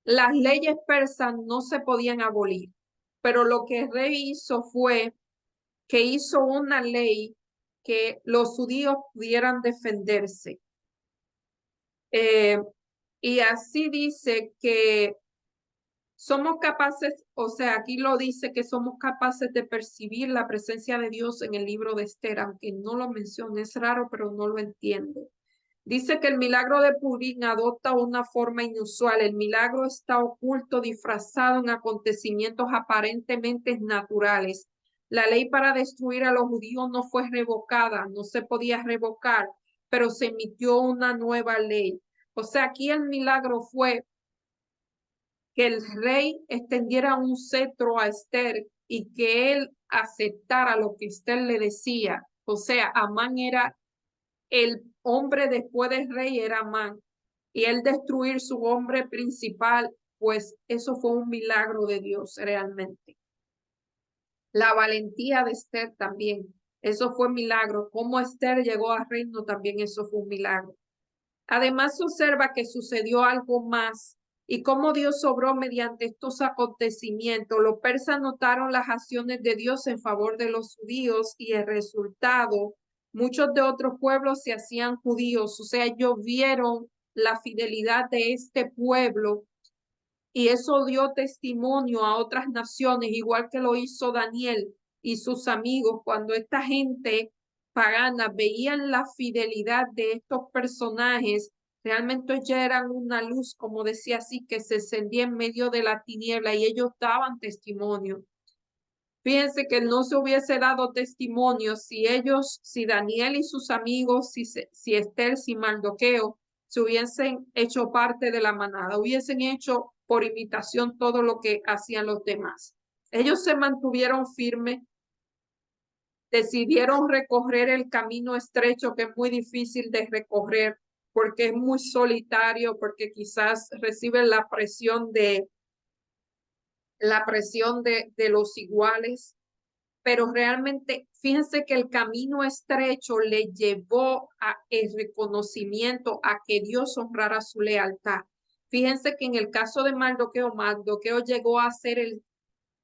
Speaker 1: las leyes persas no se podían abolir, pero lo que el rey hizo fue que hizo una ley que los judíos pudieran defenderse. Eh, y así dice que somos capaces, o sea, aquí lo dice que somos capaces de percibir la presencia de Dios en el libro de Esther, aunque no lo menciona, es raro, pero no lo entiende. Dice que el milagro de Purim adopta una forma inusual. El milagro está oculto, disfrazado en acontecimientos aparentemente naturales. La ley para destruir a los judíos no fue revocada, no se podía revocar, pero se emitió una nueva ley. O sea, aquí el milagro fue que el rey extendiera un cetro a Esther y que él aceptara lo que Esther le decía. O sea, Amán era el hombre después del rey, era Amán, y él destruir su hombre principal, pues eso fue un milagro de Dios realmente. La valentía de Esther también, eso fue un milagro. Cómo Esther llegó al reino también, eso fue un milagro. Además, se observa que sucedió algo más y cómo Dios obró mediante estos acontecimientos. Los persas notaron las acciones de Dios en favor de los judíos y el resultado, muchos de otros pueblos se hacían judíos, o sea, ellos vieron la fidelidad de este pueblo y eso dio testimonio a otras naciones, igual que lo hizo Daniel y sus amigos cuando esta gente pagana veían la fidelidad de estos personajes. Realmente ellos eran una luz, como decía así, que se encendía en medio de la tiniebla y ellos daban testimonio. Fíjense que no se hubiese dado testimonio si ellos, si Daniel y sus amigos, si Esther, si Mardoqueo, se hubiesen hecho parte de la manada, hubiesen hecho por imitación todo lo que hacían los demás. Ellos se mantuvieron firmes, decidieron recorrer el camino estrecho que es muy difícil de recorrer porque es muy solitario, porque quizás reciben la presión de los iguales, pero realmente fíjense que el camino estrecho le llevó a el reconocimiento, a que Dios honrara su lealtad. Fíjense que en el caso de Mardoqueo, Mardoqueo llegó a ser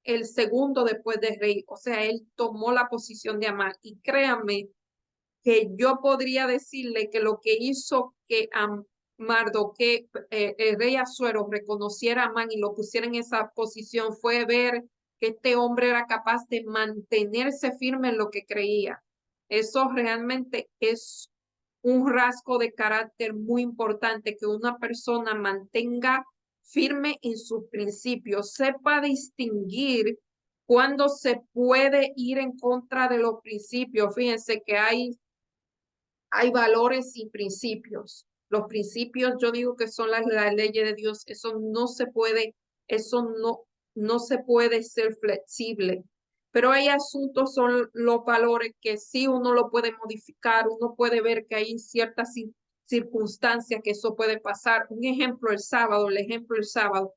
Speaker 1: el segundo después de rey, o sea, él tomó la posición de Amán. Y créanme que yo podría decirle que lo que hizo que Mardoqueo, el rey Asuero, reconociera a Amán y lo pusiera en esa posición fue ver que este hombre era capaz de mantenerse firme en lo que creía. Eso realmente es un rasgo de carácter muy importante, que una persona mantenga firme en sus principios, sepa distinguir cuando se puede ir en contra de los principios. Fíjense que hay valores y principios. Los principios, yo digo que son las leyes de Dios. Eso no se puede ser flexible. Pero hay asuntos, son los valores que sí uno lo puede modificar, uno puede ver que hay ciertas circunstancias que eso puede pasar. Un ejemplo, el ejemplo el sábado.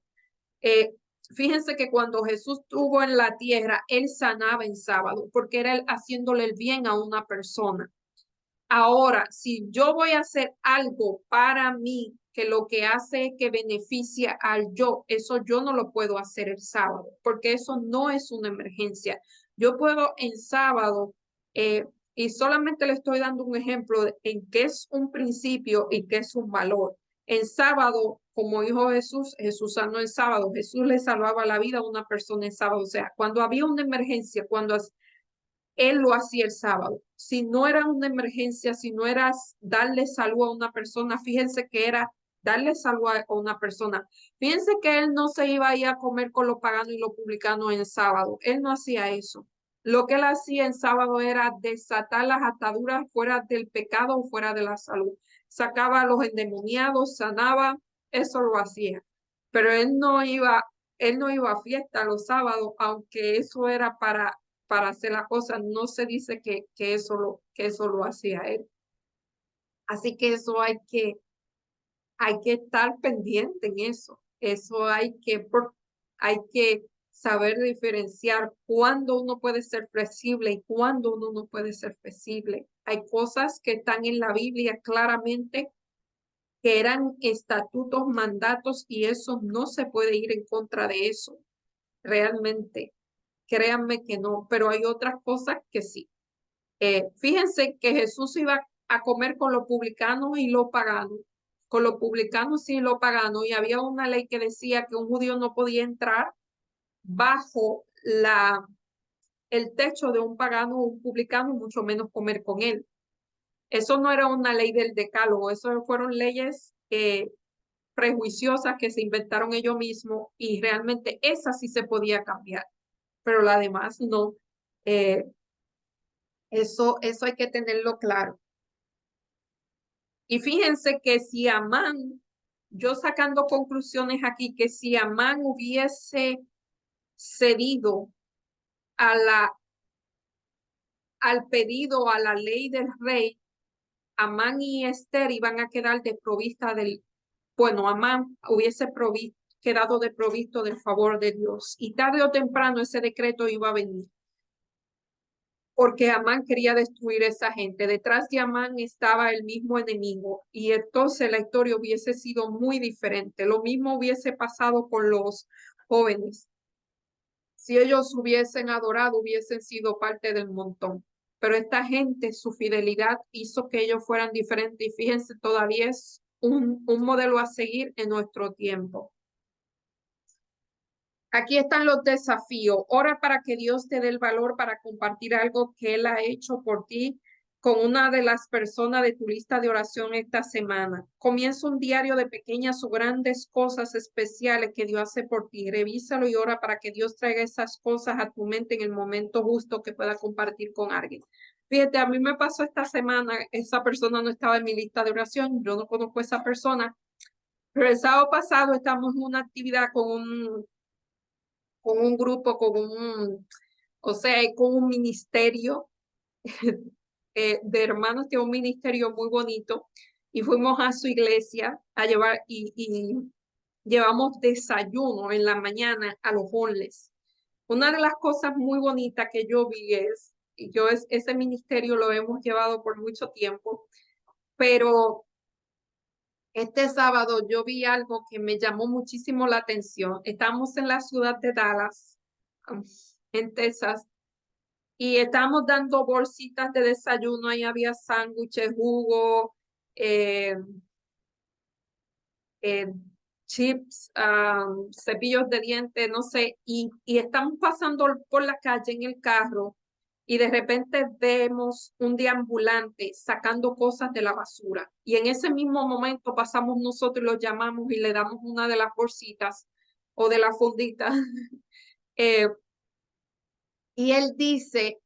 Speaker 1: Eh, Fíjense que cuando Jesús estuvo en la tierra, él sanaba en sábado, porque era él haciéndole el bien a una persona. Ahora, si yo voy a hacer algo para mí que lo que hace es que beneficia al yo, eso yo no lo puedo hacer el sábado, porque eso no es una emergencia. Yo puedo en sábado, y solamente le estoy dando un ejemplo en qué es un principio y qué es un valor. En sábado, como dijo Jesús, Jesús sanó el sábado, Jesús le salvaba la vida a una persona en sábado. O sea, cuando había una emergencia, cuando él lo hacía el sábado. Si no era una emergencia, si no era darle salud a una persona, fíjense que era darle salud a una persona. Fíjense que él no se iba a ir a comer con los paganos y los publicanos en sábado. Él no hacía eso. Lo que él hacía en sábado era desatar las ataduras fuera del pecado o fuera de la salud. Sacaba a los endemoniados, sanaba, eso lo hacía. Pero él no iba a fiesta los sábados, aunque eso era para hacer la cosa. No se dice que eso lo hacía él. Así que eso hay que estar pendiente en eso. Eso hay que saber diferenciar cuándo uno puede ser flexible y cuándo uno no puede ser flexible. Hay cosas que están en la Biblia claramente que eran estatutos, mandatos, y eso no se puede ir en contra de eso. Realmente, créanme que no, pero hay otras cosas que sí. Fíjense que Jesús iba a comer con los publicanos y los paganos, con los publicanos y los paganos, y había una ley que decía que un judío no podía entrar bajo el techo de un pagano o un publicano, mucho menos comer con él. Eso no era una ley del decálogo, eso fueron leyes prejuiciosas que se inventaron ellos mismos, y realmente esa sí se podía cambiar, pero la demás no. Eh, eso hay que tenerlo claro. Y fíjense que si Amán, yo sacando conclusiones aquí, que si Amán hubiese cedido a al pedido, a la ley del rey, Amán y Esther iban a quedar desprovistas bueno, Amán hubiese quedado desprovisto del favor de Dios. Y tarde o temprano ese decreto iba a venir, porque Amán quería destruir a esa gente. Detrás de Amán estaba el mismo enemigo, y entonces la historia hubiese sido muy diferente. Lo mismo hubiese pasado con los jóvenes. Si ellos hubiesen adorado, hubiesen sido parte del montón. Pero esta gente, su fidelidad hizo que ellos fueran diferentes, y fíjense, todavía es un modelo a seguir en nuestro tiempo. Aquí están los desafíos. Ora para que Dios te dé el valor para compartir algo que Él ha hecho por ti con una de las personas de tu lista de oración esta semana. Comienza un diario de pequeñas o grandes cosas especiales que Dios hace por ti. Revísalo y ora para que Dios traiga esas cosas a tu mente en el momento justo que pueda compartir con alguien. Fíjate, a mí me pasó esta semana, esa persona no estaba en mi lista de oración, yo no conozco a esa persona, pero el sábado pasado estamos en una actividad con un grupo, o sea, con un ministerio de hermanos, que es un ministerio muy bonito, y fuimos a su iglesia a llevar, y llevamos desayuno en la mañana a los homeless. Una de las cosas muy bonitas que yo vi ese ministerio lo hemos llevado por mucho tiempo, pero este sábado yo vi algo que me llamó muchísimo la atención. Estamos en la ciudad de Dallas, en Texas, y estábamos dando bolsitas de desayuno, ahí había sándwiches, jugo, eh, eh, chips, cepillos de dientes, no sé, y estamos pasando por la calle en el carro y de repente vemos un deambulante sacando cosas de la basura. Y en ese mismo momento pasamos nosotros y lo llamamos y le damos una de las bolsitas o de la fundita. Eh, y él dice,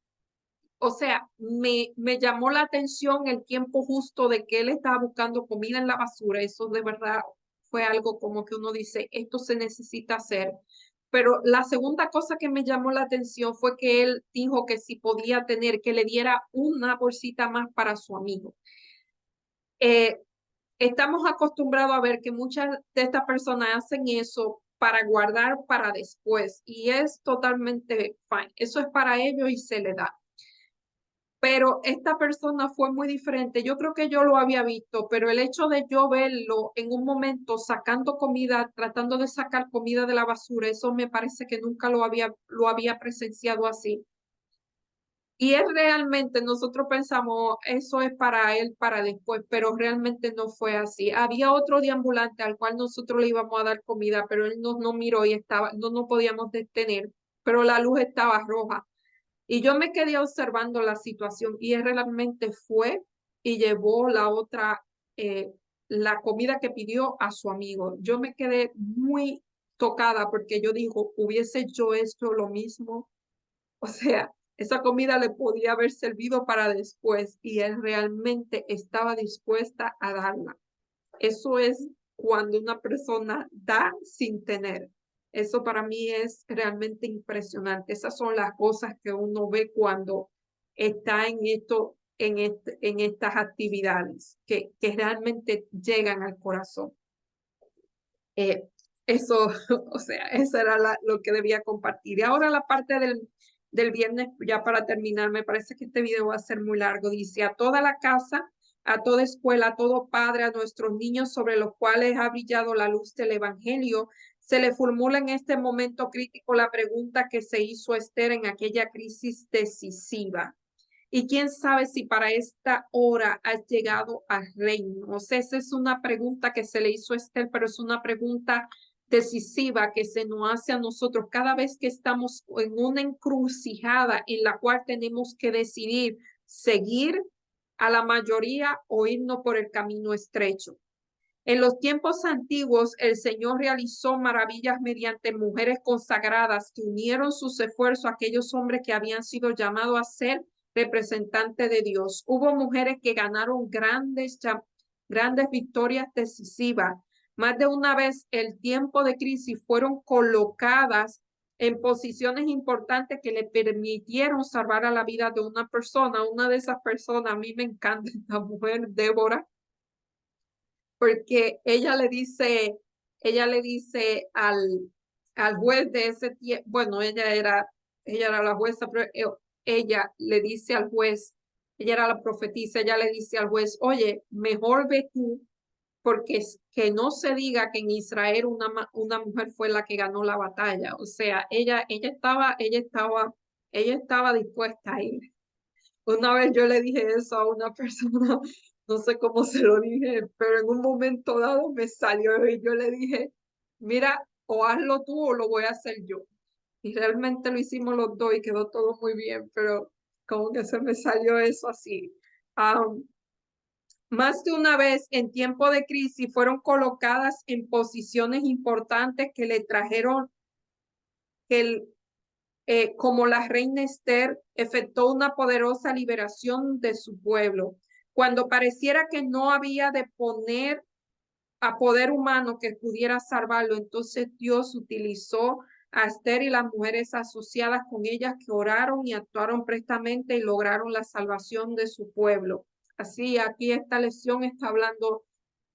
Speaker 1: o sea, me llamó la atención el tiempo justo de que él estaba buscando comida en la basura. Eso de verdad fue algo como que uno dice, esto se necesita hacer. Pero la segunda cosa que me llamó la atención fue que él dijo que si podía tener, que le diera una bolsita más para su amigo. Eh, Estamos acostumbrados a ver que muchas de estas personas hacen eso para guardar para después y es totalmente fine. Eso es para ellos y se le da. Pero esta persona fue muy diferente. Yo creo que yo lo había visto, pero el hecho de yo verlo en un momento sacando comida, tratando de sacar comida de la basura, eso me parece que nunca lo había presenciado así. Y es realmente, nosotros pensamos, eso es para él, para después, pero realmente no fue así. Había otro deambulante al cual nosotros le íbamos a dar comida, pero él no miró y estaba, no podíamos detener, pero la luz estaba roja. Y yo me quedé observando la situación y él realmente fue y llevó eh, la comida que pidió a su amigo. Yo me quedé muy tocada porque yo digo, hubiese yo hecho lo mismo. O sea, esa comida le podía haber servido para después y él realmente estaba dispuesta a darla. Eso es cuando una persona da sin tener. Eso para mí es realmente impresionante. Esas son las cosas que uno ve cuando está en estas actividades que realmente llegan al corazón. Eh, eso, o sea, eso era lo que debía compartir. Y ahora la parte del viernes, ya para terminar, me parece que este video va a ser muy largo. Dice, a toda la casa, a toda escuela, a todo padre, a nuestros niños sobre los cuales ha brillado la luz del Evangelio, se le formula en este momento crítico la pregunta que se hizo Esther en aquella crisis decisiva. Y quién sabe si para esta hora has llegado al reino. O sea, esa es una pregunta que se le hizo a Esther, pero es una pregunta decisiva que se nos hace a nosotros cada vez que estamos en una encrucijada en la cual tenemos que decidir seguir a la mayoría o irnos por el camino estrecho. En los tiempos antiguos, el Señor realizó maravillas mediante mujeres consagradas que unieron sus esfuerzos a aquellos hombres que habían sido llamados a ser representantes de Dios. Hubo mujeres que ganaron grandes victorias decisivas. Más de una vez, el tiempo de crisis fueron colocadas en posiciones importantes que le permitieron salvar a la vida de una persona. Una de esas personas, a mí me encanta esta mujer, Débora, porque ella le dice al juez de ese tiempo, bueno, ella era la jueza, pero ella le dice al juez, ella era la profetisa, ella le dice al juez, oye, mejor ve tú, porque que no se diga que en Israel una mujer fue la que ganó la batalla. O sea, ella estaba dispuesta a ir. Una vez yo le dije eso a una persona, no sé cómo se lo dije, pero en un momento dado me salió y yo le dije, mira, o hazlo tú o lo voy a hacer yo. Y realmente lo hicimos los dos y quedó todo muy bien, pero como que se me salió eso así. Um, Más de una vez en tiempo de crisis fueron colocadas en posiciones importantes que le trajeron que como la reina Esther, efectuó una poderosa liberación de su pueblo. Cuando pareciera que no había de poner a poder humano que pudiera salvarlo, entonces Dios utilizó a Esther y las mujeres asociadas con ellas que oraron y actuaron prestamente y lograron la salvación de su pueblo. Así, aquí esta lección está hablando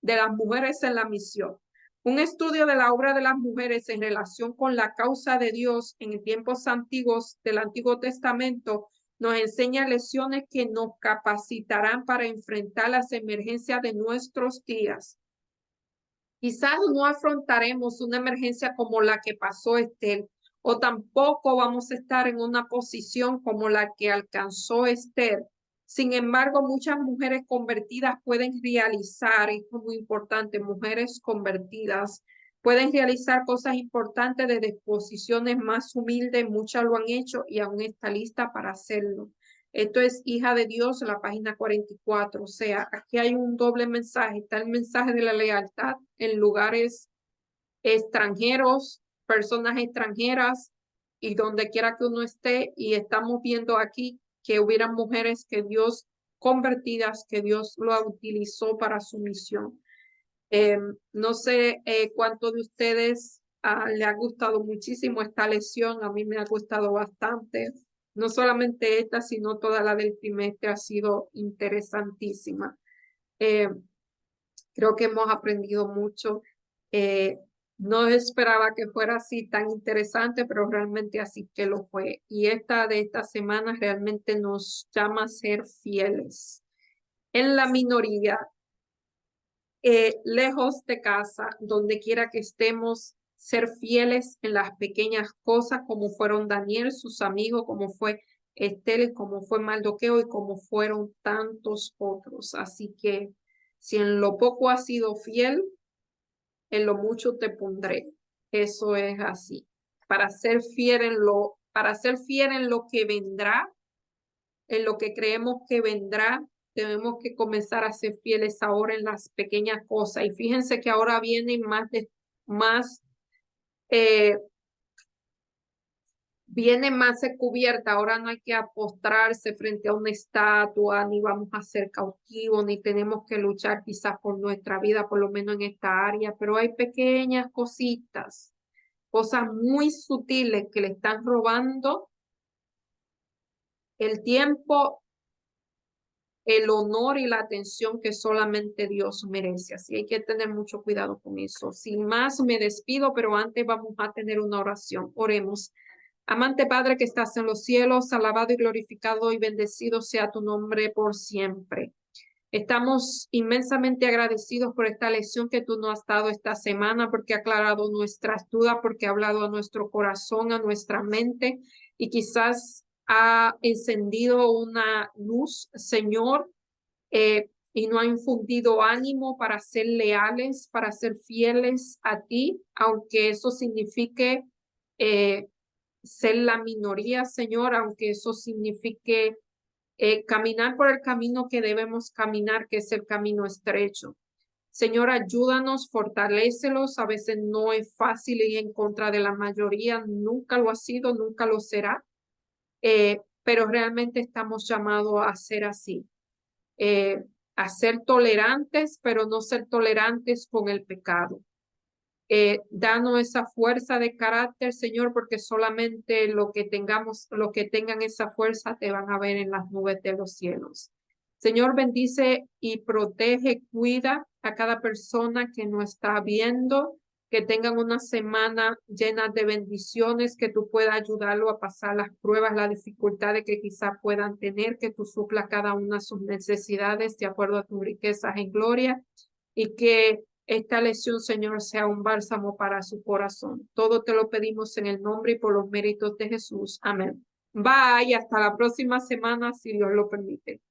Speaker 1: de las mujeres en la misión. Un estudio de la obra de las mujeres en relación con la causa de Dios en tiempos antiguos del Antiguo Testamento nos enseña lecciones que nos capacitarán para enfrentar las emergencias de nuestros días. Quizás no afrontaremos una emergencia como la que pasó Estel o tampoco vamos a estar en una posición como la que alcanzó Esther. Sin embargo, muchas mujeres convertidas pueden realizar, y es muy importante, mujeres convertidas pueden realizar cosas importantes desde posiciones más humildes, muchas lo han hecho y aún está lista para hacerlo. Esto es Hija de Dios, la página 44. O sea, aquí hay un doble mensaje. Está el mensaje de la lealtad en lugares extranjeros, personas extranjeras y donde quiera que uno esté. Y estamos viendo aquí que hubieran mujeres que Dios convertidas, que Dios lo utilizó para su misión. No sé cuánto de ustedes le ha gustado muchísimo esta lección. A mí me ha gustado bastante. No solamente esta, sino toda la del trimestre ha sido interesantísima. Eh, Creo que hemos aprendido mucho. Eh, no esperaba que fuera así tan interesante, pero realmente así que lo fue. Y esta de esta semana realmente nos llama a ser fieles en la minoría, lejos de casa, donde quiera que estemos, ser fieles en las pequeñas cosas, como fueron Daniel, sus amigos, como fue Estel, como fue Mardoqueo y como fueron tantos otros. Así que si en lo poco has sido fiel, en lo mucho te pondré. Eso es así. Para ser fiel en lo que vendrá, en lo que creemos que vendrá, tenemos que comenzar a ser fieles ahora en las pequeñas cosas. Y fíjense que ahora vienen más, eh, viene más cubierta. Ahora no hay que apostrarse frente a una estatua, ni vamos a ser cautivos, ni tenemos que luchar quizás por nuestra vida, por lo menos en esta área, pero hay pequeñas cositas, cosas muy sutiles que le están robando el tiempo, el honor y la atención que solamente Dios merece. Así hay que tener mucho cuidado con eso. Sin más, me despido, pero antes vamos a tener una oración. Oremos. Amante Padre que estás en los cielos, alabado y glorificado y bendecido sea tu nombre por siempre. Estamos inmensamente agradecidos por esta lección que tú nos has dado esta semana, porque ha aclarado nuestras dudas, porque ha hablado a nuestro corazón, a nuestra mente y quizás ha encendido una luz, Señor, y nos ha infundido ánimo para ser leales, para ser fieles a ti, aunque eso signifique eh, ser la minoría, Señor, aunque eso signifique caminar por el camino que debemos caminar, que es el camino estrecho. Señor, ayúdanos, fortalécelos. A veces no es fácil ir en contra de la mayoría, nunca lo ha sido, nunca lo será, pero realmente estamos llamados a ser así, a ser tolerantes, pero no ser tolerantes con el pecado. Danos esa fuerza de carácter, Señor, porque solamente lo que tengan esa fuerza te van a ver en las nubes de los cielos. Señor, bendice y protege, cuida a cada persona que nos está viendo, que tengan una semana llena de bendiciones, que tú puedas ayudarlo a pasar las pruebas, las dificultades que quizás puedan tener, que tú supla cada una de sus necesidades de acuerdo a tus riquezas en gloria y que esta lección, Señor, sea un bálsamo para su corazón. Todo te lo pedimos en el nombre y por los méritos de Jesús. Amén. Bye, hasta la próxima semana, si Dios lo permite.